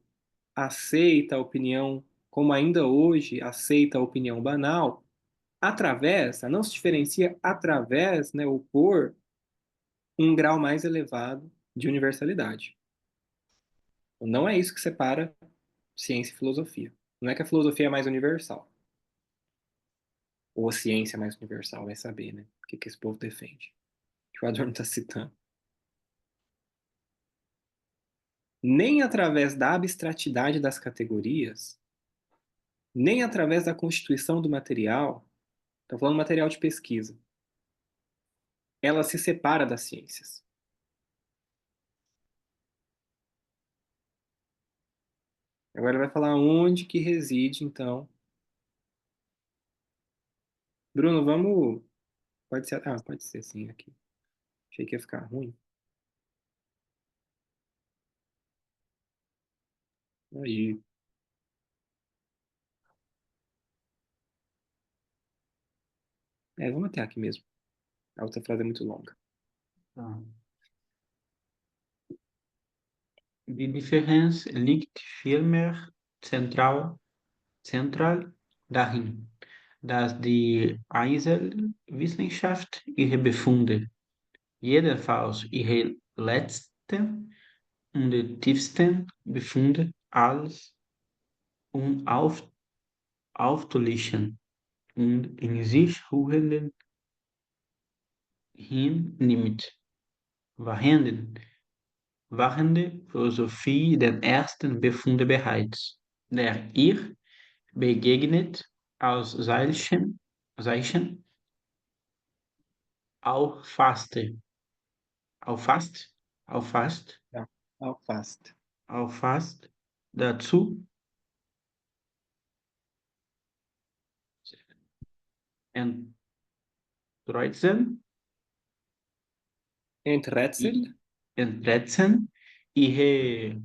aceita a opinião, como ainda hoje aceita a opinião banal, através, não se diferencia através, né, ou por um grau mais elevado de universalidade. Então, não é isso que separa ciência e filosofia. Não é que a filosofia é mais universal, ou a ciência é mais universal, vai saber, né? O que que esse povo defende. Que o Adorno está citando. Nem através da abstratidade das categorias, nem através da constituição do material, estou falando material de pesquisa, ela se separa das ciências. Agora ele vai falar onde que reside, então. Bruno, vamos. Pode ser. Ah, pode ser sim aqui. Achei que ia ficar ruim. Aí. É, vamos até aqui mesmo. A outra frase é muito longa. Tá. Die Differenz liegt vielmehr zentral darin, dass die Einzelwissenschaft ihre Befunde, jedenfalls ihre letzten und tiefsten Befunde als aufzulischen und in sich ruhenden hinnimmt, während währende Philosophie den ersten Befunde bereits, der ihr begegnet als Zeichen auffasste, auffasst, auffasst, Tá. Alfaste. auffasst, dazu entreuzen, Enträtselt. entretzen, ihre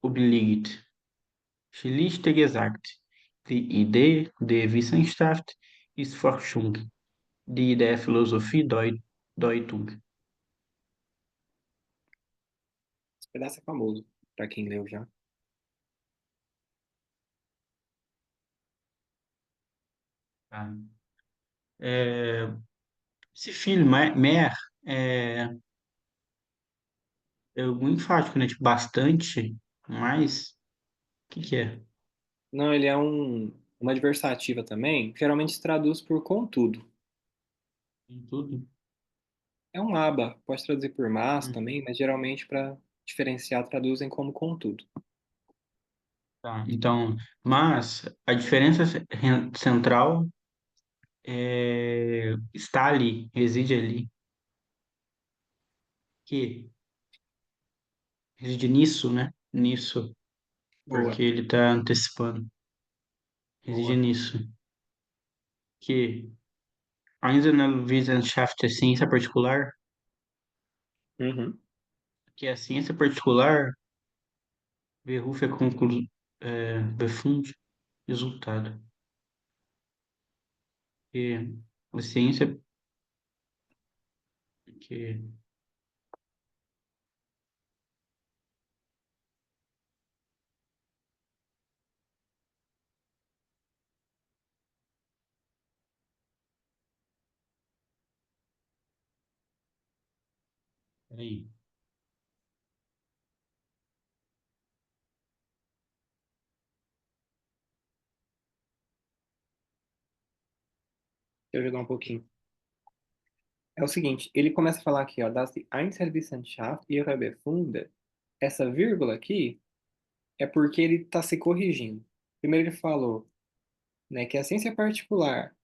obliegt. Schlicht gesagt, die Idee der Wissenschaft ist Forschung, die der Philosophie Deutung. Esse pedaço é famoso, para quem leu já. Tá? É, esse filme, Mer, é, é muito enfático, né? Tipo, bastante, mas o que que é? Não, ele é uma adversativa também. Geralmente se traduz por contudo. Tem tudo. É um aba. Pode traduzir por mas Hum, também, mas geralmente para diferenciar traduzem como contudo. tá. Então, mas a diferença central está ali, reside ali, que reside nisso, né? Nisso, porque Boa, ele está antecipando. Reside boa. nisso, que a Wissenschaft é ciência particular, Uhum. que a ciência particular, Berufe Befund, resultado. Que a ciência que peraí, Deixa eu ajudar um pouquinho. É o seguinte, ele começa a falar aqui, ó, das die Einzelwissenschaft ihre Befunde. Essa vírgula aqui é porque ele está se corrigindo. Primeiro ele falou, né, que a ciência particular,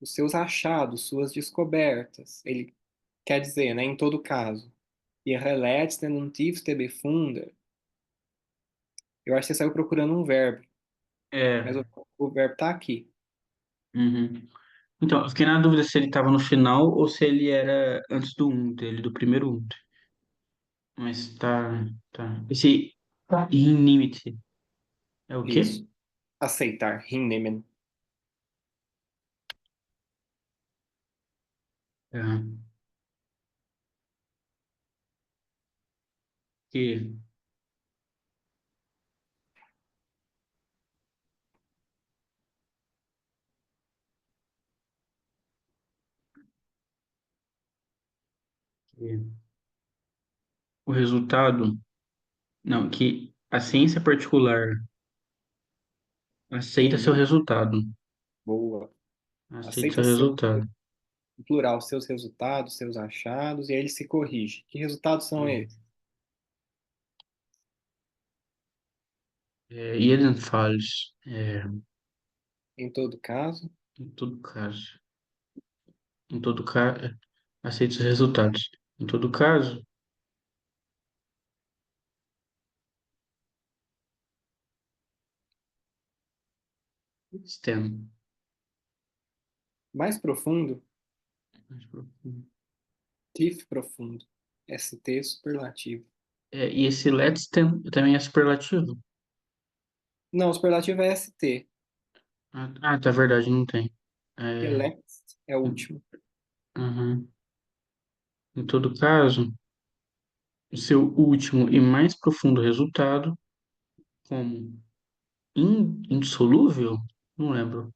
os seus achados, suas descobertas, ele quer dizer, né, em todo caso, ihre letzten und tiefste Befunde. Eu acho que você saiu procurando um verbo, mas é, o verbo está aqui. uhum. Então, eu fiquei na dúvida se ele estava no final ou se ele era antes do um dele, do primeiro um. Mas tá. Esse inimity é o quê? Isso. Aceitar, hinnehmen. É, que, que o resultado, não, que a ciência particular Aceita seu Entendi. resultado. Boa. Aceita Aceita seu seu, resultado. no plural, seus resultados, seus achados, e aí ele se corrige. Que resultados são Hum. esses? Jedenfalls, Em todo caso, em todo caso. Em todo caso, aceita os resultados. Em todo caso, STEM. mais profundo, Mais profundo. TIF profundo. ST superlativo. E esse let's também é superlativo? Não, o superlativo é ST, Tá, verdade, não tem. porque É, lex é o último. uhum. Em todo caso, o seu último e mais profundo resultado, como indissolúvel? Não lembro.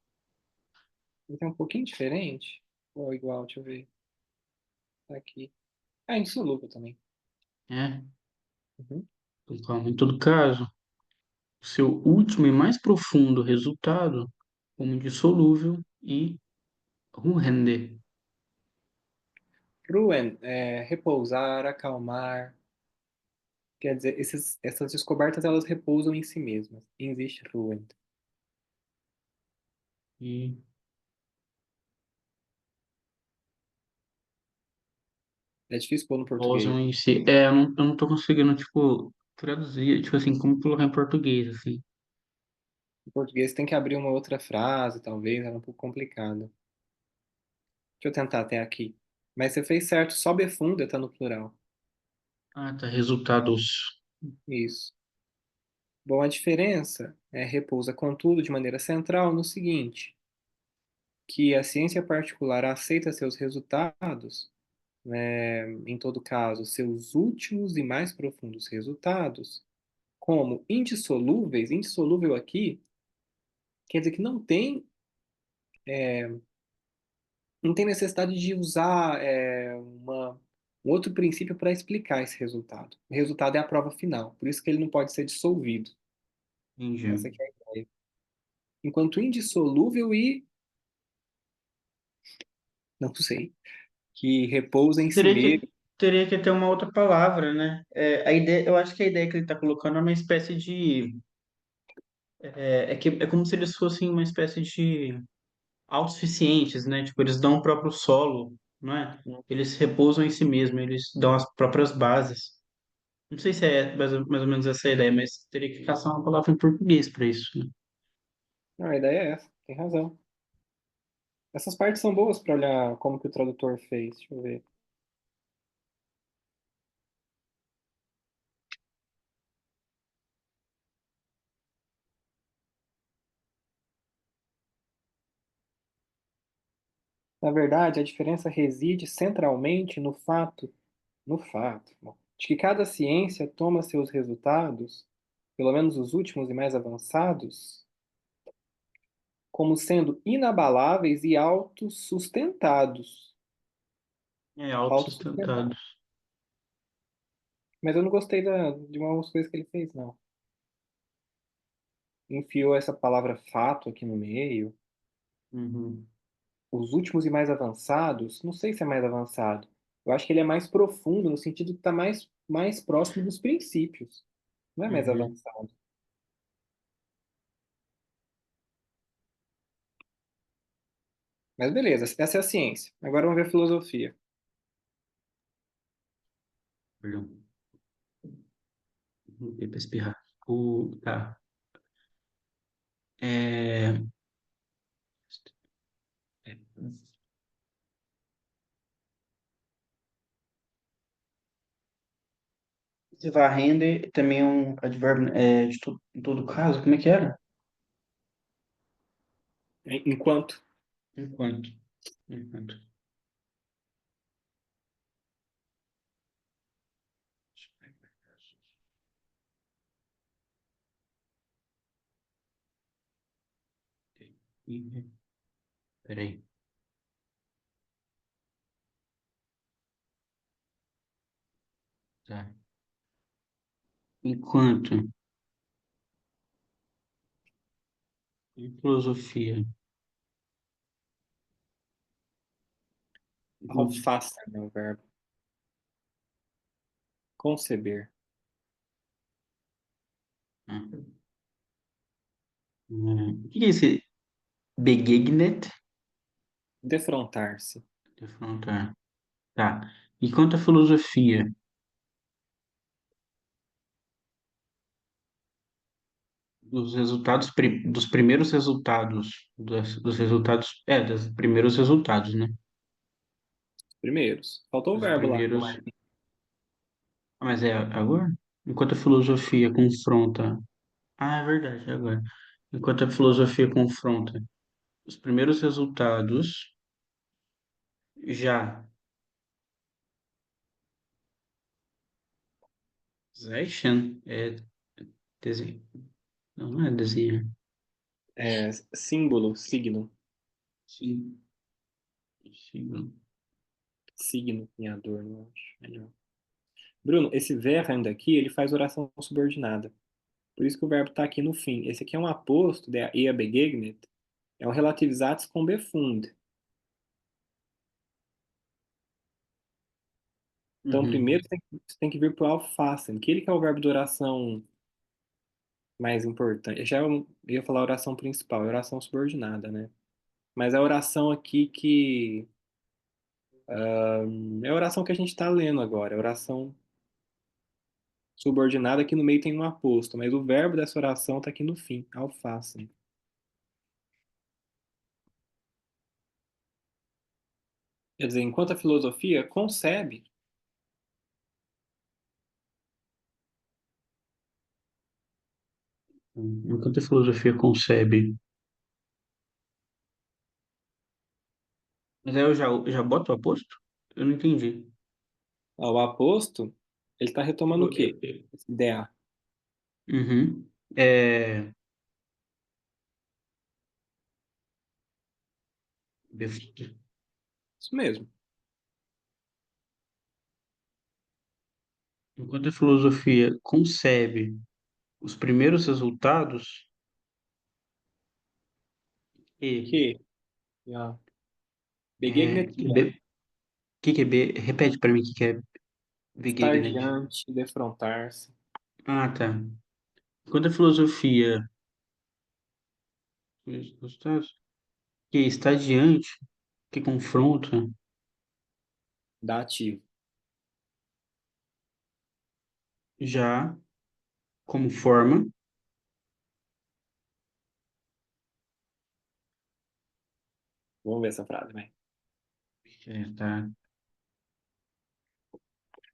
Então é um pouquinho diferente. Ou igual, deixa eu ver. Tá aqui. Ah, insolúvel também. É, Uhum. então, calma. Em todo caso, o seu último e mais profundo resultado, como indissolúvel e ruhende. Ruhen, repousar, acalmar. Quer dizer, essas descobertas elas repousam em si mesmas. Existe Ruhen. E É difícil pôr no pousam português. em si. Eu não tô conseguindo, tipo, traduzir, tipo assim, como colocar em português, assim. Em português tem que abrir uma outra frase, talvez, é um pouco complicado. Deixa eu tentar até aqui. Mas você fez certo, sobe fundo está no plural. Tá, resultados. Isso. Bom, a diferença repousa, contudo, de maneira central no seguinte, que a ciência particular aceita seus resultados, em todo caso, seus últimos e mais profundos resultados, como indissolúveis. Indissolúvel aqui quer dizer que não tem necessidade de usar um outro princípio para explicar esse resultado. O resultado é a prova final, por isso que ele não pode ser dissolvido. Entendi. Essa aqui é a ideia. Enquanto indissolúvel e, não sei, que repousa em si Teria mesmo. que, teria que ter uma outra palavra, né? A ideia, eu acho que a ideia que ele está colocando é uma espécie de. É como se eles fossem uma espécie de autossuficientes, né? Tipo, eles dão o próprio solo, não é? Eles repousam em si mesmos, eles dão as próprias bases. Não sei se é mais ou menos essa a ideia, mas teria que caçar uma palavra em português para isso, né? Não, a ideia é essa, tem razão. Essas partes são boas para olhar como que o tradutor fez. Deixa eu ver. Na verdade, a diferença reside centralmente no fato, bom, de que cada ciência toma seus resultados, pelo menos os últimos e mais avançados, como sendo inabaláveis e autossustentados. Autossustentado. Autossustentados. Mas eu não gostei de umas coisas que ele fez, não. Enfiou essa palavra fato aqui no meio. Uhum. Os últimos e mais avançados, não sei se é mais avançado. Eu acho que ele é mais profundo, no sentido que está mais próximo dos princípios. Não é mais Uhum. avançado. Mas beleza, essa é a ciência. Agora vamos ver a filosofia. Perdão. Não dei pra espirrar. Tá. É, Se varrendo também é um advérbio em todo caso, como é que era? Enquanto. Enquanto. Enquanto. Peraí. Tá. Enquanto E filosofia. Hum, Auffassen é o verbo. Conceber. O que é esse begegnet? Defrontar-se. Defrontar. Tá. E quanto à filosofia, dos primeiros resultados, dos resultados, dos primeiros resultados, né? Primeiros. Faltou o Dos verbo lá. primeiros. Ah, mas é agora? Enquanto a filosofia confronta. Ah, é verdade, é agora. Enquanto a filosofia confronta os primeiros resultados, já Zeichen é desenho. Não, não é desenho. É, símbolo, signo. Sim. Sim. Signo em Adorno, eu acho. Melhor. Bruno, esse während aqui, ele faz oração subordinada. Por isso que o verbo está aqui no fim. Esse aqui é um aposto, der eher begegnet. É um relativizados com befund. Então, Uhum. primeiro você tem que vir para o Auffassen, que ele que é o verbo de oração mais importante. Eu ia falar oração principal, é oração subordinada, né? Mas é a oração aqui que é a oração que a gente está lendo agora, é a oração subordinada, que no meio tem um aposto, mas o verbo dessa oração está aqui no fim, Auffassen. Quer dizer, enquanto a filosofia concebe, Enquanto a filosofia concebe. Mas aí eu já boto o aposto? Eu não entendi. o aposto, ele está retomando o quê? Essa ideia. Uhum. É, Isso mesmo. enquanto a filosofia concebe os primeiros resultados, e Que, ja, é, begegnet ihr. que é B? Repete para mim o que é Estar Begegnet. diante, defrontar-se. Ah, tá. Enquanto a filosofia resultados, que está diante, que confronta, Dativo. já como forma, Vamos ver essa frase, vai. tá.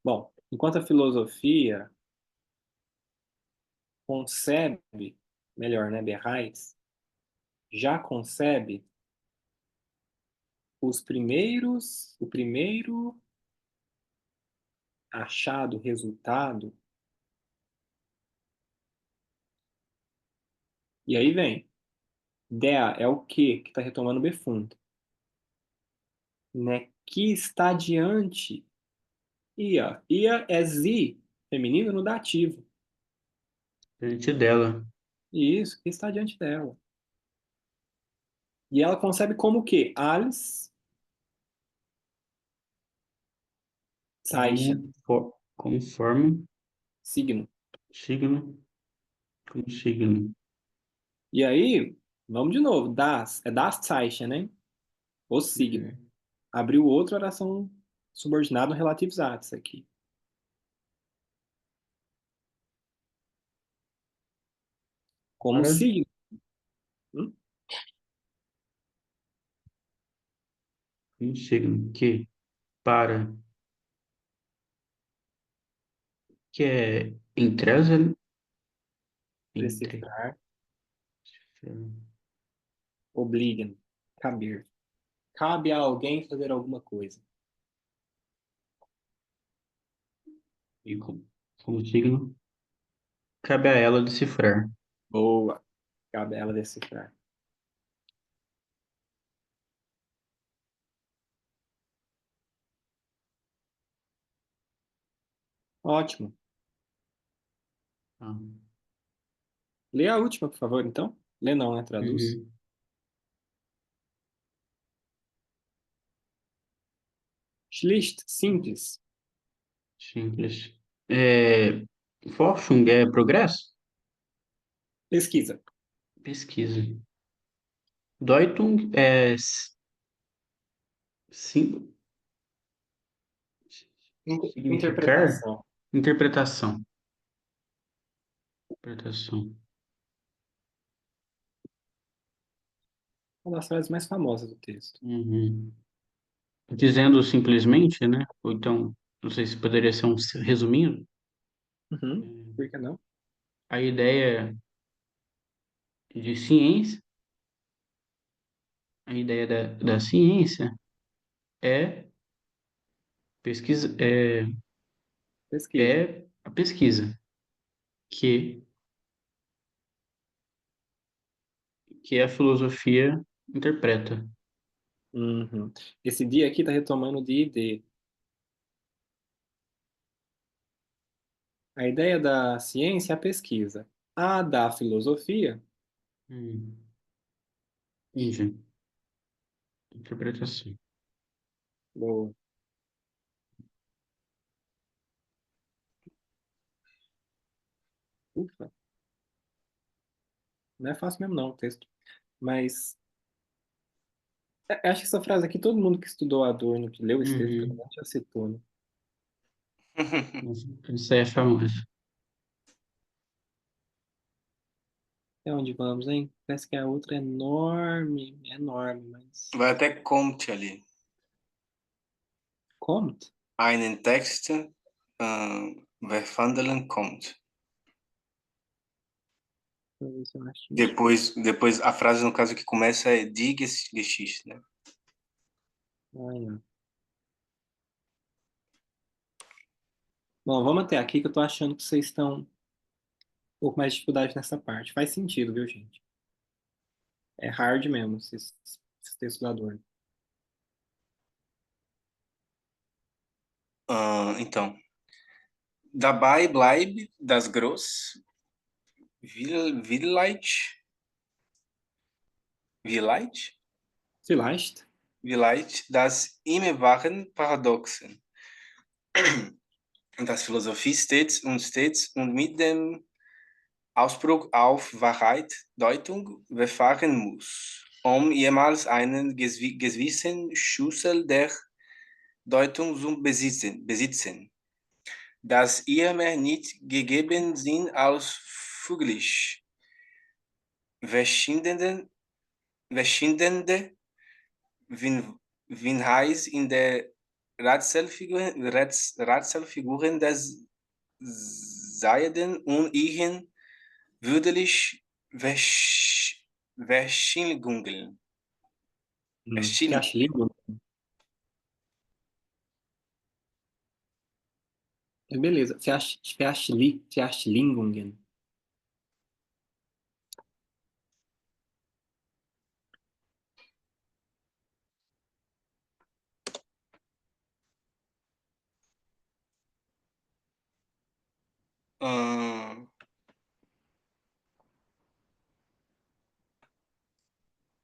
Bom, enquanto a filosofia concebe, melhor, né, Berrais, já concebe o primeiro achado, resultado, e aí vem, der é o que está retomando o Befund, né, que está diante, ia é sie, feminino no dativo, Diante dela. e isso, que está diante dela. E ela concebe como o quê? Als Zeichen, Como forma, signo. signo, como signo. E aí, vamos de novo. Das, é das Zeichen, né? O signo. Uhum. Abriu outra oração subordinada no relativizados aqui. Como Para, signo. Hum? como signo, para, que é entre, Decifrar. Obligen. Caber. Cabe a alguém fazer alguma coisa. e como signo, cabe a ela decifrar. Boa. Cabe a ela decifrar. Ótimo. Ah. Lê a última, por favor, então. Lê não, né? Traduz. Uhum. Schlicht, simples. Simples. Forschung é progresso? Pesquisa. Pesquisa. Deutung é sim, significar? Interpretação. Interpretação. Interpretação. Uma das frases mais famosas do texto. Uhum. Dizendo simplesmente, né? Ou então, não sei se poderia ser um resumindo. Uhum. Por que não? A ideia de ciência, a ideia da ciência é pesquisa, Pesquisa. é a pesquisa que, que a filosofia interpreta. Uhum. Esse dia aqui está retomando de ID. A ideia da ciência é a pesquisa. A da filosofia, Hum, entendi. Interpretação. boa. Ufa, não é fácil mesmo não o texto. Mas acho que essa frase aqui, todo mundo que estudou Adorno, que leu esse texto, Uhum. provavelmente já citou, né? Isso aí é famoso. Até onde vamos, hein? Parece que a outra é enorme, enorme, mas... Vai até Comte ali. Comte? Einen Text verhandeln kommt. Deixa eu ver se eu acho isso. Depois a frase, no caso, que começa é Die Geschichte, né? Ah, não. Bom, vamos até aqui que eu tô achando que vocês estão um pouco mais de dificuldade nessa parte. Faz sentido, viu, gente? É hard mesmo, esses textos do Adorno. Então, dabei bleib das Groß, Vielleicht, Vielleicht? Vielleicht das immer wahren Paradoxen. Das Philosophie stets und mit dem Ausspruch auf Wahrheit Deutung verfahren muss, um jemals einen gewissen Schlüssel der Deutung zu besitzen. Das ihr mir nicht gegeben sind als füglich verschwindende Winheis in der Ratselfiguren des Seiden und ihren würdlich Verschilgungen. Verschil Verschlingung. Beleza. Verschlingungen. uh,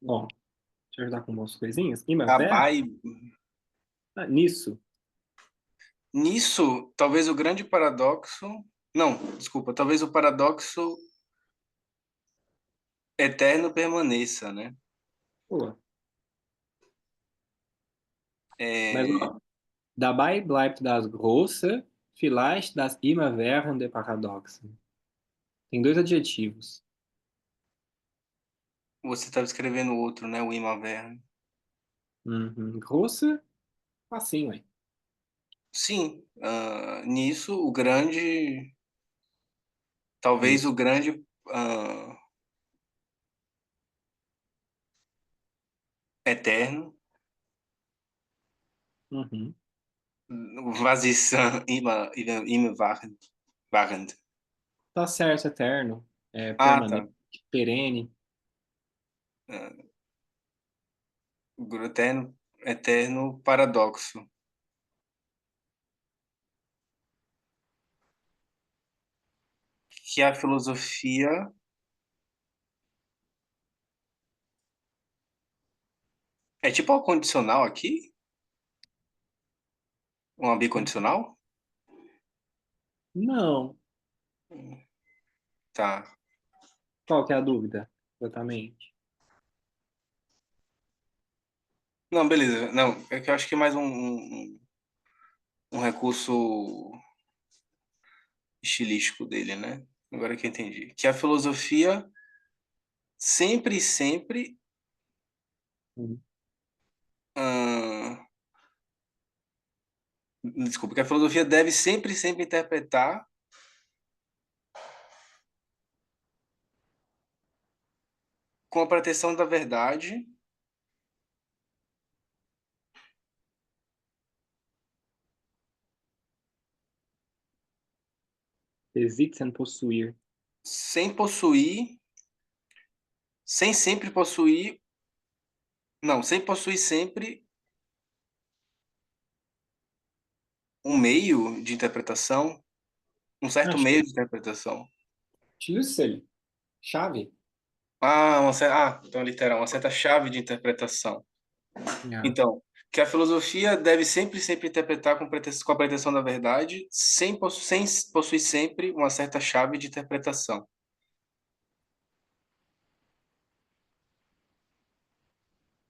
Bom, deixa eu ajudar com umas coisinhas. Primavera? dabei, Ah, nisso. nisso, talvez o grande paradoxo. Não, desculpa, talvez o paradoxo eterno permaneça, né? Pô. Mas, É, ó, dabei bleibt das große, vielleicht das immerwährende Paradoxen. Tem dois adjetivos. você estava escrevendo outro, né? O Imaverne. Uhum. Große, facinho, aí. Sim, nisso o grande, talvez o Nisso. grande eterno, Uhum. was ist immer wahrend. Tá certo, eterno. É Ah, permanente, tá. perene. Uh, eterno paradoxo. Que a filosofia É tipo um condicional aqui? Um bicondicional? Não. Tá. Qual que é a dúvida? Exatamente. Não, beleza. Não, é que eu acho que é mais um recurso estilístico dele, né? Agora que eu entendi. Que a filosofia sempre, sempre. Hum. hum, Desculpa, que a filosofia deve sempre, sempre interpretar com a proteção da verdade, Besitzen, possuir. sem possuir, sem sempre possuir, não, sem possuir sempre um meio de interpretação, um certo Ah, meio de interpretação. Schlüssel. Chave? Então literal, uma certa chave de interpretação. Ja. Então, que a filosofia deve sempre, sempre interpretar com a pretensão da verdade, sem possuir sempre uma certa chave de interpretação.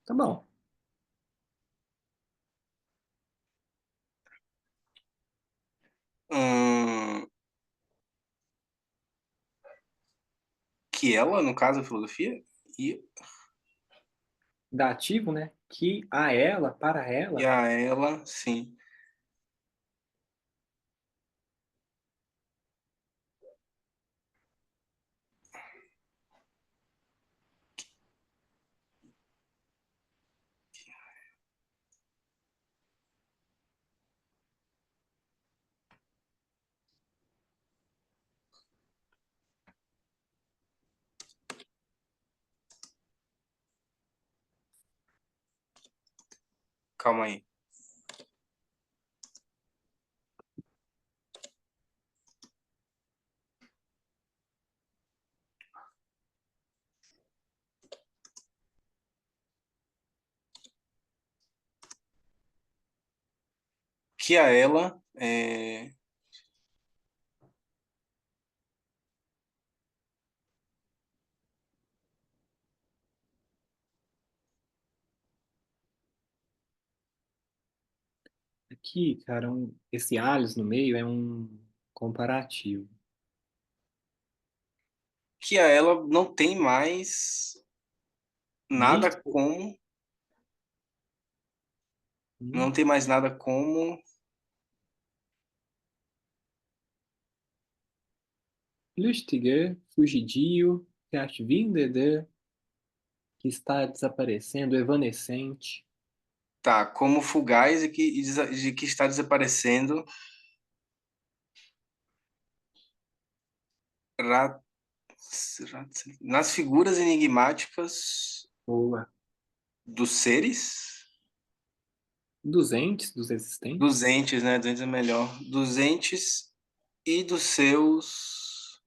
Tá bom. Hum, que ela, no caso, a filosofia, e, Dativo, né? Que a ela, para e ela. a ela, sim. Calma aí. Que a ela, Aqui, cara, esse alias no meio é um comparativo. que a ela não tem mais nada Nicht? como, não Hm. tem mais nada como, Flüchtige, fugidio, verschwindende, que está desaparecendo, evanescente. tá, como fugaz e que está desaparecendo ra- nas figuras enigmáticas Boa. dos seres, Dos entes, dos dos existentes. entes, né? Dos entes é melhor, dos entes e dos seus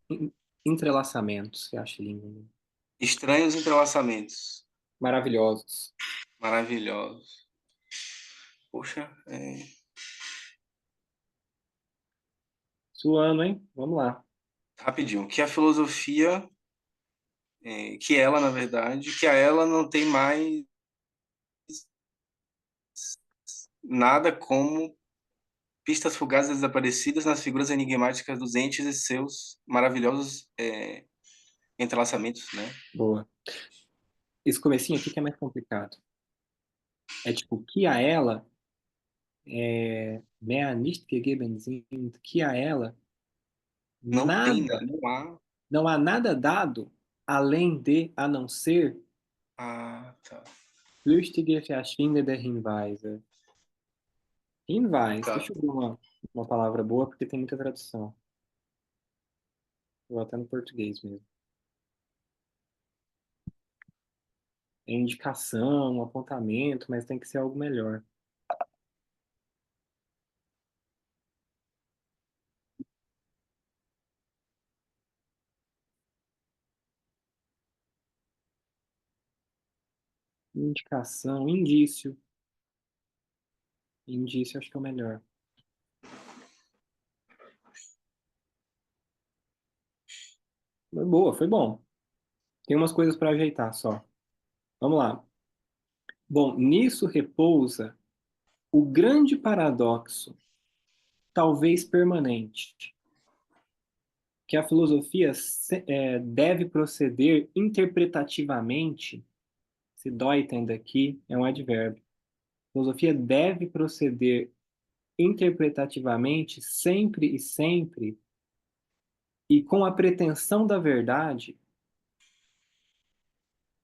En- Entrelaçamentos, que eu acho lindo, né? estranhos entrelaçamentos. Maravilhosos. Maravilhosos. Poxa, Suando, hein? Vamos lá. rapidinho. Que a filosofia, que ela, na verdade, que a ela não tem mais nada como pistas fugazes desaparecidas nas figuras enigmáticas dos entes e seus maravilhosos entrelaçamentos, né? Boa. Esse comecinho aqui que é mais complicado. É tipo, que a ela, mehr nicht gegeben sind, que a ela, Não tem, nada, não há. não há nada dado além de, a não ser, Ah, tá. flüchtige, verschwindende Hinweise. Hinweis, Tá. deixa eu ver uma palavra boa, porque tem muita tradução. Vou até no português mesmo. É indicação, apontamento, mas tem que ser algo melhor. Indicação, indício. Indício acho que é o melhor. Foi boa, foi bom. Tem umas coisas para ajeitar só. Vamos lá. Bom, nisso repousa o grande paradoxo, talvez permanente, que a filosofia deve proceder interpretativamente. Se deuten daqui é um advérbio. A filosofia deve proceder interpretativamente sempre e sempre e com a pretensão da verdade,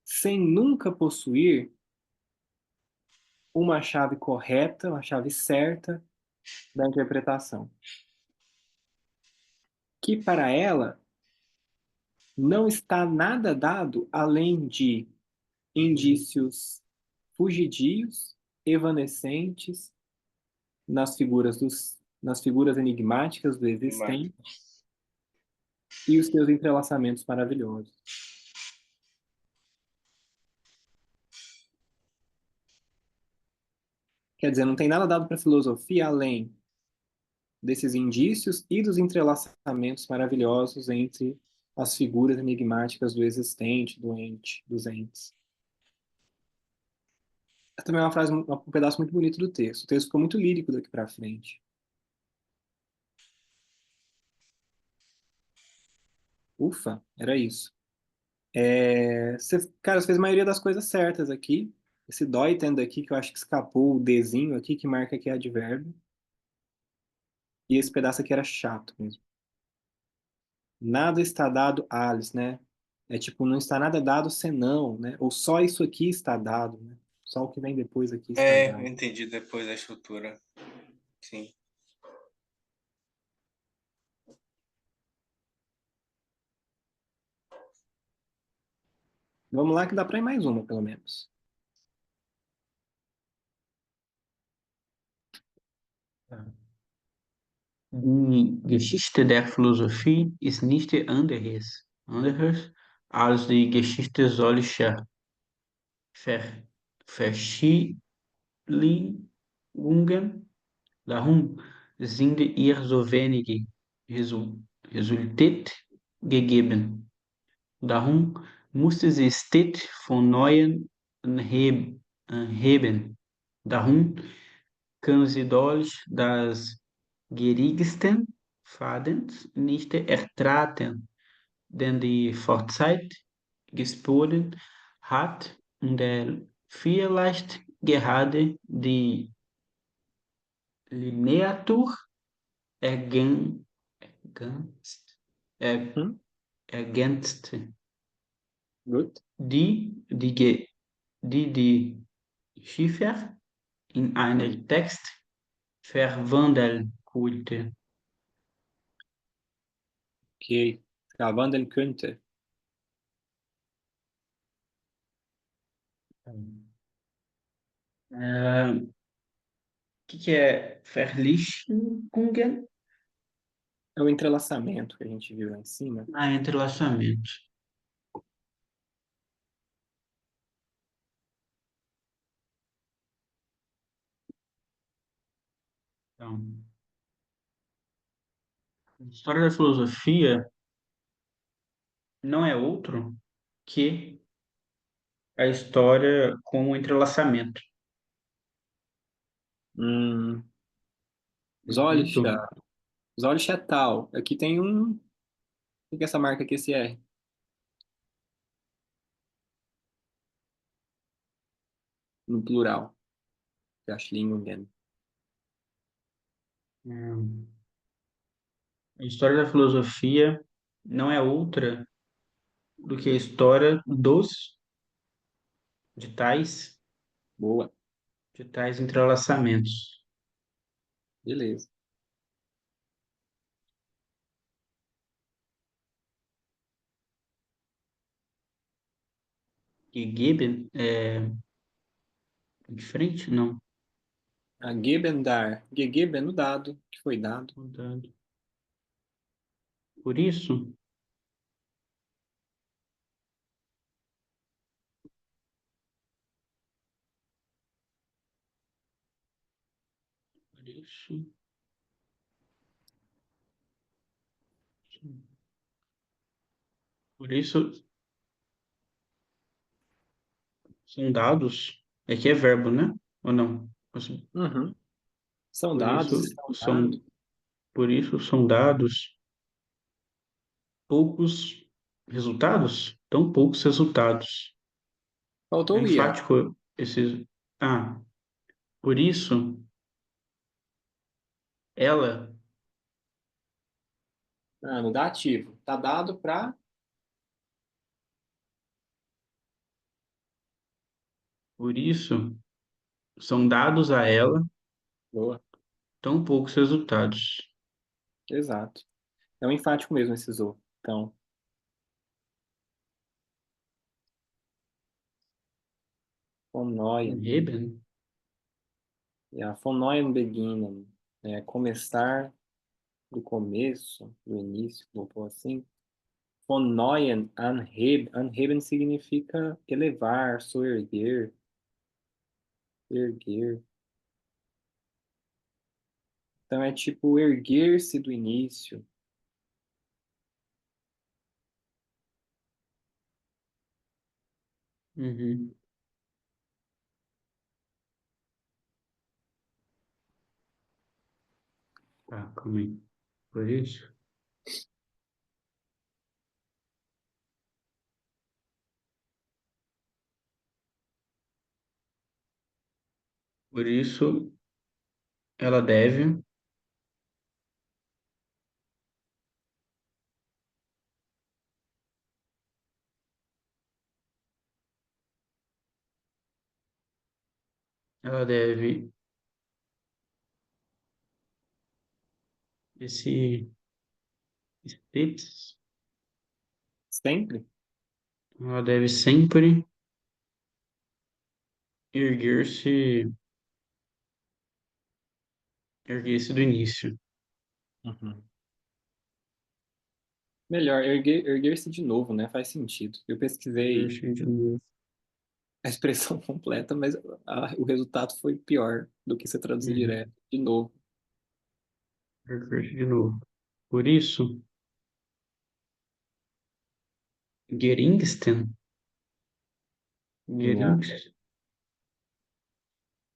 sem nunca possuir uma chave correta, uma chave certa da interpretação, que para ela não está nada dado além de indícios fugidios, evanescentes nas figuras enigmáticas do existente e os seus entrelaçamentos maravilhosos. Quer dizer, não tem nada dado para a filosofia além desses indícios e dos entrelaçamentos maravilhosos entre as figuras enigmáticas do existente, do ente, dos entes. Essa também é uma frase, um pedaço muito bonito do texto. O texto ficou muito lírico daqui para frente. Ufa, era isso. Cara, você fez a maioria das coisas certas aqui. Esse deuten aqui, que eu acho que escapou o desenho aqui, que marca que é advérbio. E esse pedaço aqui era chato mesmo. Nada está dado Alice, né? É tipo, não está nada dado senão, né? Ou só isso aqui está dado, né? Só o que vem depois aqui está Eu dado. entendi depois da estrutura. Sim. Vamos lá que dá para ir mais uma, pelo menos. Die Geschichte der Philosophie ist nicht anderes als die Geschichte solcher Verschiedungen. Darum sind ihr so wenige Resultate gegeben. Darum musste sie stets von neuem anheben. Darum können sie durch das gierigsten Fadens nicht ertragen, denn die Vorzeit gesponnen hat und er vielleicht gerade die Lineatur ergänzt, er, Hum? ergänzte, Good. die Schiffer in einen Text verwandeln konnte. Ok. Verwandeln könnte. Que é Verlichungen? É o entrelaçamento que a gente viu lá em cima. Ah, entrelaçamento. Então, a história da filosofia não é outro que a história com o entrelaçamento. Hum, Muito. Zolcha. Zolcha tal. Aqui tem um. O que é essa marca aqui, esse R? No plural. Verschlingungen. hum, A história da filosofia não é outra do que a história de tais, Boa. de tais entrelaçamentos. Beleza. Gegeben é diferente? Não. A geben dar. Gegeben no dado, que foi dado. Mudado. Por isso, Por isso, por isso são dados. Aqui é verbo, né? Ou não? Uhum. São Por dados, isso estão dados. são, por isso são dados poucos resultados? Tão poucos resultados. É Faltou o IA. enfático esses. Ah, por isso ela, Ah, no dativo. Tá dado para. por isso são dados a ela Boa. tão poucos resultados. Exato. É um enfático mesmo esse zo. Então, von Neuem. Eben, Ja, von Neuem beginnen. É, começar do começo, do início, vou pôr assim. Von Neuem anheben. Anheben significa elevar, soerguer, erguer. Então é tipo erguer-se do início. uhum. Tá, calma aí. Por isso, por isso ela deve, ela deve esse stets, Sempre? ela deve sempre erguer-se, erguer-se do início. Uhum. Melhor, erguer-se de novo, né? Faz sentido. Eu pesquisei Erguer-se de novo. a expressão completa, mas o resultado foi pior do que você traduzir Uhum. direto. De novo. Erguer-se de novo. Por isso, geringsten, Ja. geringsten,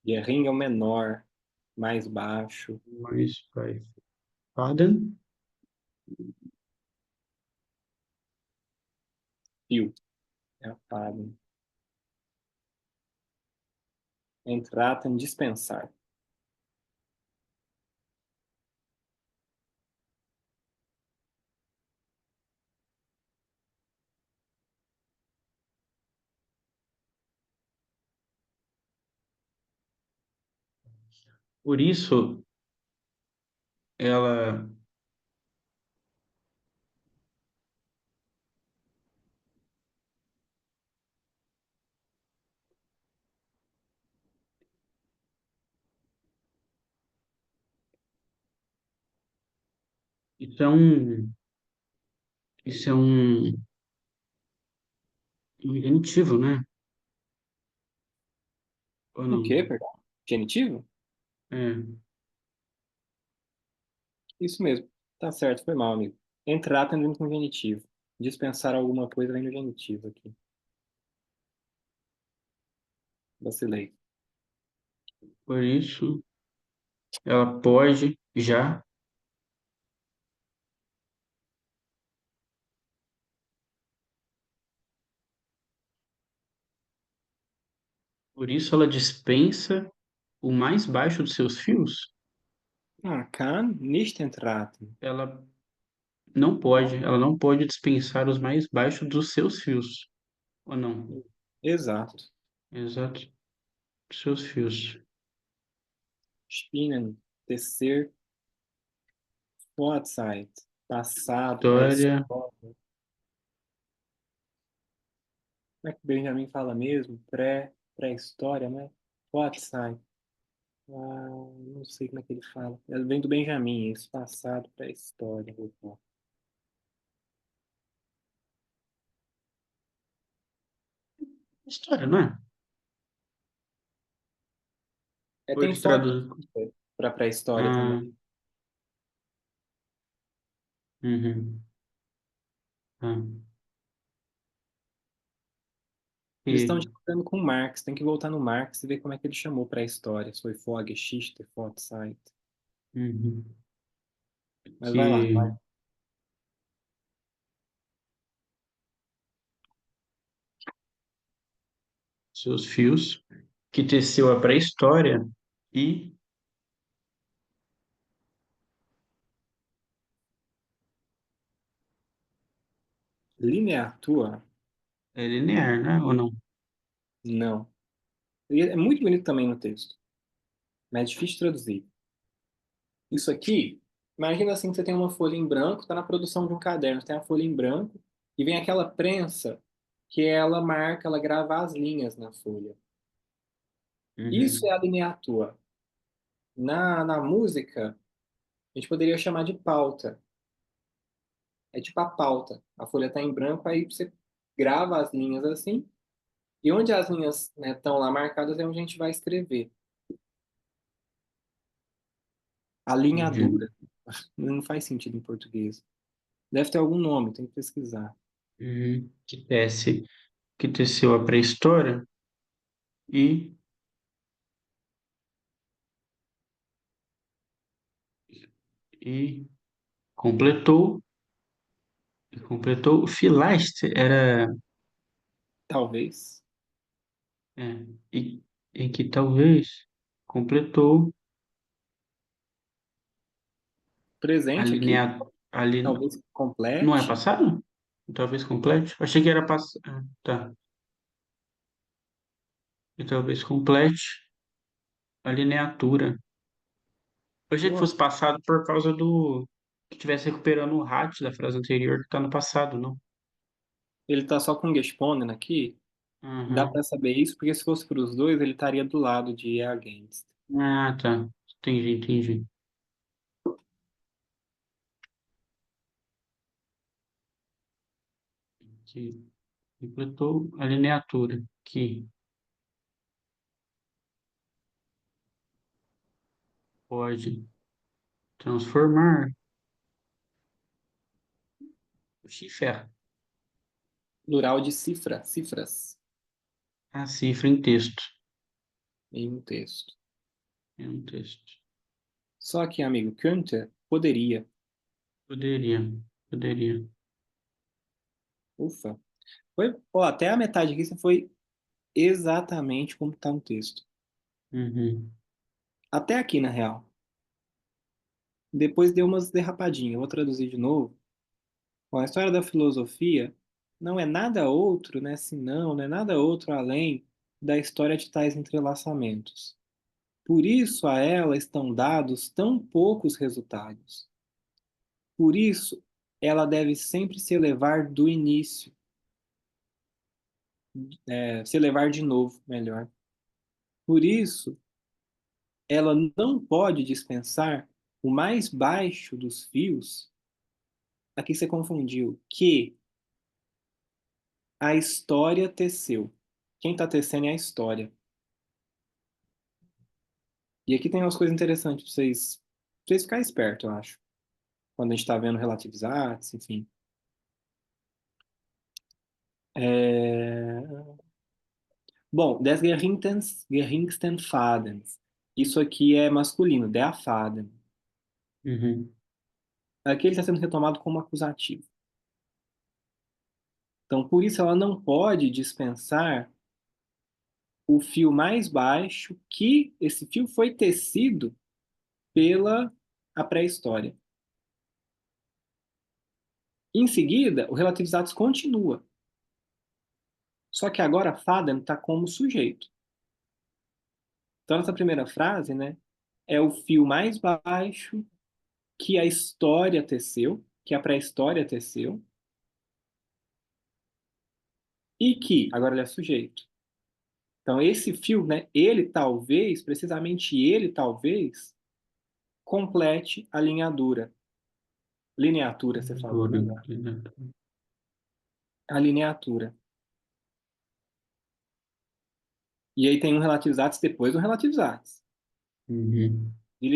Gering é o menor, mais baixo. mais vai. Faden, Fio. É a palavra. Entratem, dispensar. por isso ela, isso é um, isso é um genitivo, né? Ou O quê, não? perdão? Genitivo? É, Isso mesmo. Tá certo, foi mal, amigo. Entratem vem com genitivo. Dispensar alguma coisa vem no genitivo aqui. Vacilei. por isso ela pode já, por isso ela dispensa o mais baixo dos seus fios. Ah, kann nicht entraten. Ela Não. ela não pode dispensar os mais baixos dos seus fios. Ou não? Exato. Exato, dos seus fios. Spinnen, tecer, Vorzeit, passado, História, pré-história. Como é que o Benjamin fala mesmo? Pré-história, né? Vorzeit. Ah, não sei como é que ele fala. Ele vem do Benjamin, isso, passado, pré-história. história, não é? É, Ou tem eles forma traduzem. para pré-história também. Ah, uhum. Ah. Eles estão E, disputando com Marx, tem que voltar no Marx e ver como é que ele chamou pré-história. Se foi Vorgeschichte, Vorzeit. uhum. Mas vai lá, vai. Que seus fios, que teceu a pré-história e Lineatura? é linear, né? Ou não? Não. E é muito bonito também no texto, mas é difícil de traduzir. Isso aqui, imagina assim que você tem uma folha em branco, está na produção de um caderno, você tem a folha em branco e vem aquela prensa que ela marca, ela grava as linhas na folha. Isso é Uhum. a lineatura. Na música, a gente poderia chamar de pauta. É tipo a pauta. A folha está em branco, aí você grava as linhas assim, e onde as linhas, né, estão lá marcadas é onde a gente vai escrever. A Entendi. linhadura. Não faz sentido em português. Deve ter algum nome, tem que pesquisar. Uhum. Que teceu a pré-história e, e completou, completou. Filaste era, Talvez. é, e que talvez completou a Presente aqui, linha, ali, talvez não é complete. passado? Talvez complete. Achei que era passado. Tá. E talvez complete a lineatura. Eu achei que Boa. fosse passado por causa do que estivesse recuperando o hat da frase anterior que tá no passado, não? Ele tá só com Gesponnen aqui. Dá Aham. para saber isso, porque se fosse para os dois, ele estaria do lado de against. Ah, tá. Entendi, entendi. Que completou a lineatura, que pode transformar o cifra, Plural de cifra, cifras, a cifra em texto. em um texto. Em um texto. Só que, amigo, könnte, poderia. Poderia, poderia. Ufa. Foi, ó, até a metade aqui você foi exatamente como está no texto. Uhum. Até aqui, na real. Depois deu umas derrapadinhas. Eu vou traduzir de novo. Bom, a história da filosofia não é nada outro, né, senão, não é nada outro além da história de tais entrelaçamentos. Por isso a ela estão dados tão poucos resultados. Por isso ela deve sempre se elevar do início, se elevar de novo, melhor. Por isso ela não pode dispensar o mais baixo dos fios. Aqui você confundiu que a história teceu. Quem está tecendo é a história. E aqui tem umas coisas interessantes pra vocês ficarem espertos, eu acho. Quando a gente está vendo relativizados, enfim. É... Bom, geringsten Fadens. Isso aqui é masculino, der Faden. Uhum. Aqui ele está sendo retomado como acusativo. Então, por isso ela não pode dispensar o fio mais baixo, que esse fio foi tecido pela a pré-história. Em seguida, o relativizados continua. Só que agora Faden está como sujeito. Então, essa primeira frase, né, é o fio mais baixo que a história teceu, que a pré-história teceu, e que, agora ele é sujeito. Então, esse fio, né, ele talvez, precisamente ele talvez, complete a linhadura. Lineatura, você falou, Dura, né? lineatura. A lineatura. E aí tem um relativizados depois do relativizados. Uhum. De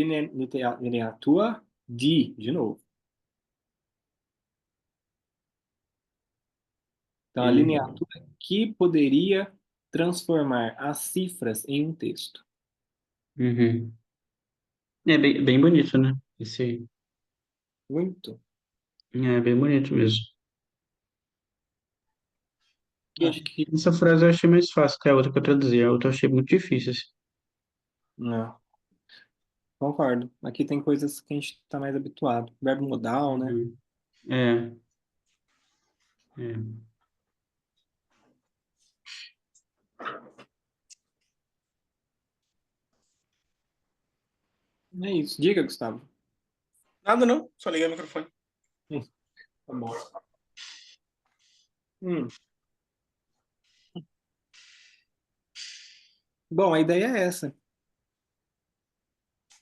lineatura de novo. Então, a lineatura que poderia transformar as cifras em um texto. Uhum. É bem bonito, né? Esse Muito. é bem bonito mesmo. Acho que Essa frase eu achei mais fácil que a outra que eu traduzi. A outra eu achei muito difícil, assim. não. Concordo. Aqui tem coisas que a gente está mais habituado. Verbo modal, né? Uhum. É, é. É isso. Diga, Gustavo. Nada não, só liguei o microfone. Tá bom. Hum. Bom, a ideia é essa.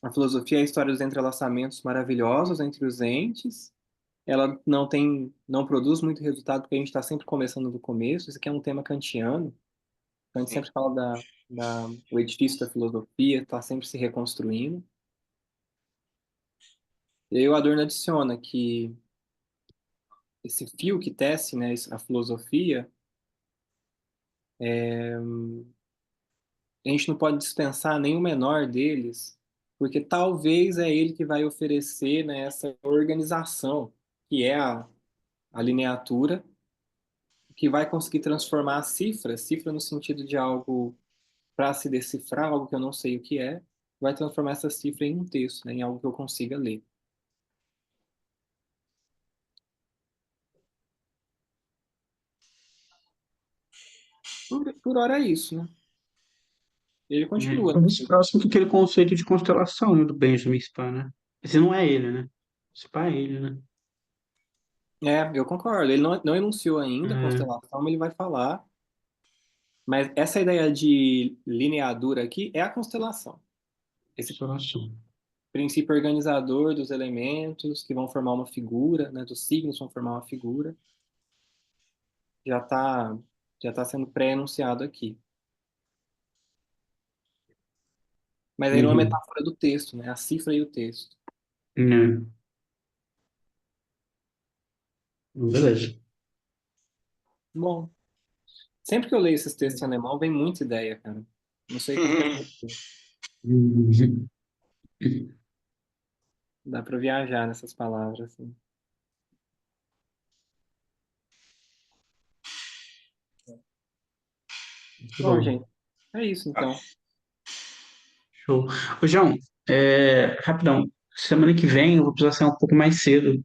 A filosofia é a história dos entrelaçamentos maravilhosos entre os entes. Ela não produz muito resultado porque a gente está sempre começando do começo. Isso aqui é um tema kantiano. Kant Sim. sempre fala o edifício da filosofia, está sempre se reconstruindo. E aí o Adorno adiciona que esse fio que tece, né, a filosofia, a gente não pode dispensar nem o menor deles, porque talvez é ele que vai oferecer, né, essa organização, que é a lineatura, que vai conseguir transformar a cifra no sentido de algo para se decifrar, algo que eu não sei o que é, vai transformar essa cifra em um texto, né, em algo que eu consiga ler. Por hora é isso, né? Ele continua. É mais próximo que aquele conceito de constelação, né, do Benjamin Spahn, né? Esse não é ele, né? Spahn é ele, né? Eu concordo. Ele não enunciou ainda a É, constelação, mas ele vai falar. Mas essa ideia de lineadura aqui é a constelação. Esse constelação. princípio organizador dos elementos que vão formar uma figura, né, dos signos vão formar uma figura, já está já tá sendo pré-enunciado aqui. Mas aí numa Uhum. metáfora do texto, né, a cifra e o texto. É. Beleza. Bom, sempre que eu leio esses textos em alemão, vem muita ideia, cara. Não sei como que é pra você. Uhum. Dá para viajar nessas palavras, assim. Muito Bom, bom. gente, é isso Ah, então. Show. Ô, João, rapidão. Semana que vem eu vou precisar sair um pouco mais cedo.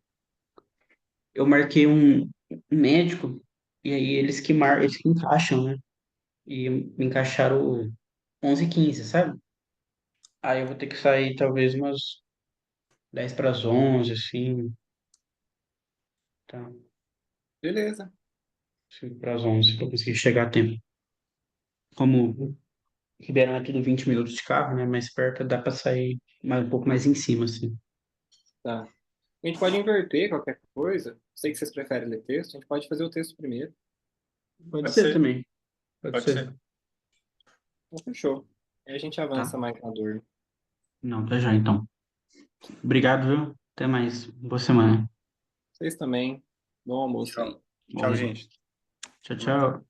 Eu marquei um médico e aí eles que encaixam, né? E me encaixaram 11h15, sabe? Aí eu vou ter que sair talvez umas 10 para as 11, assim, tá? Beleza. 5 para as 11 para conseguir chegar a tempo. Como Ribeirão é tudo 20 minutos de carro, né? Mais perto, dá para sair um pouco mais em cima, assim. Tá. A gente pode inverter qualquer coisa. Sei que vocês preferem ler texto, a gente pode fazer o texto primeiro. Pode pode ser ser, também. Pode pode ser. ser. Então, fechou. Aí a gente avança Tá. mais na dor. Não, até já então. Obrigado, viu? Até mais. Boa semana. Vocês também. Bom almoço Tchau. aí. Tchau, Bom, gente. tchau, tchau.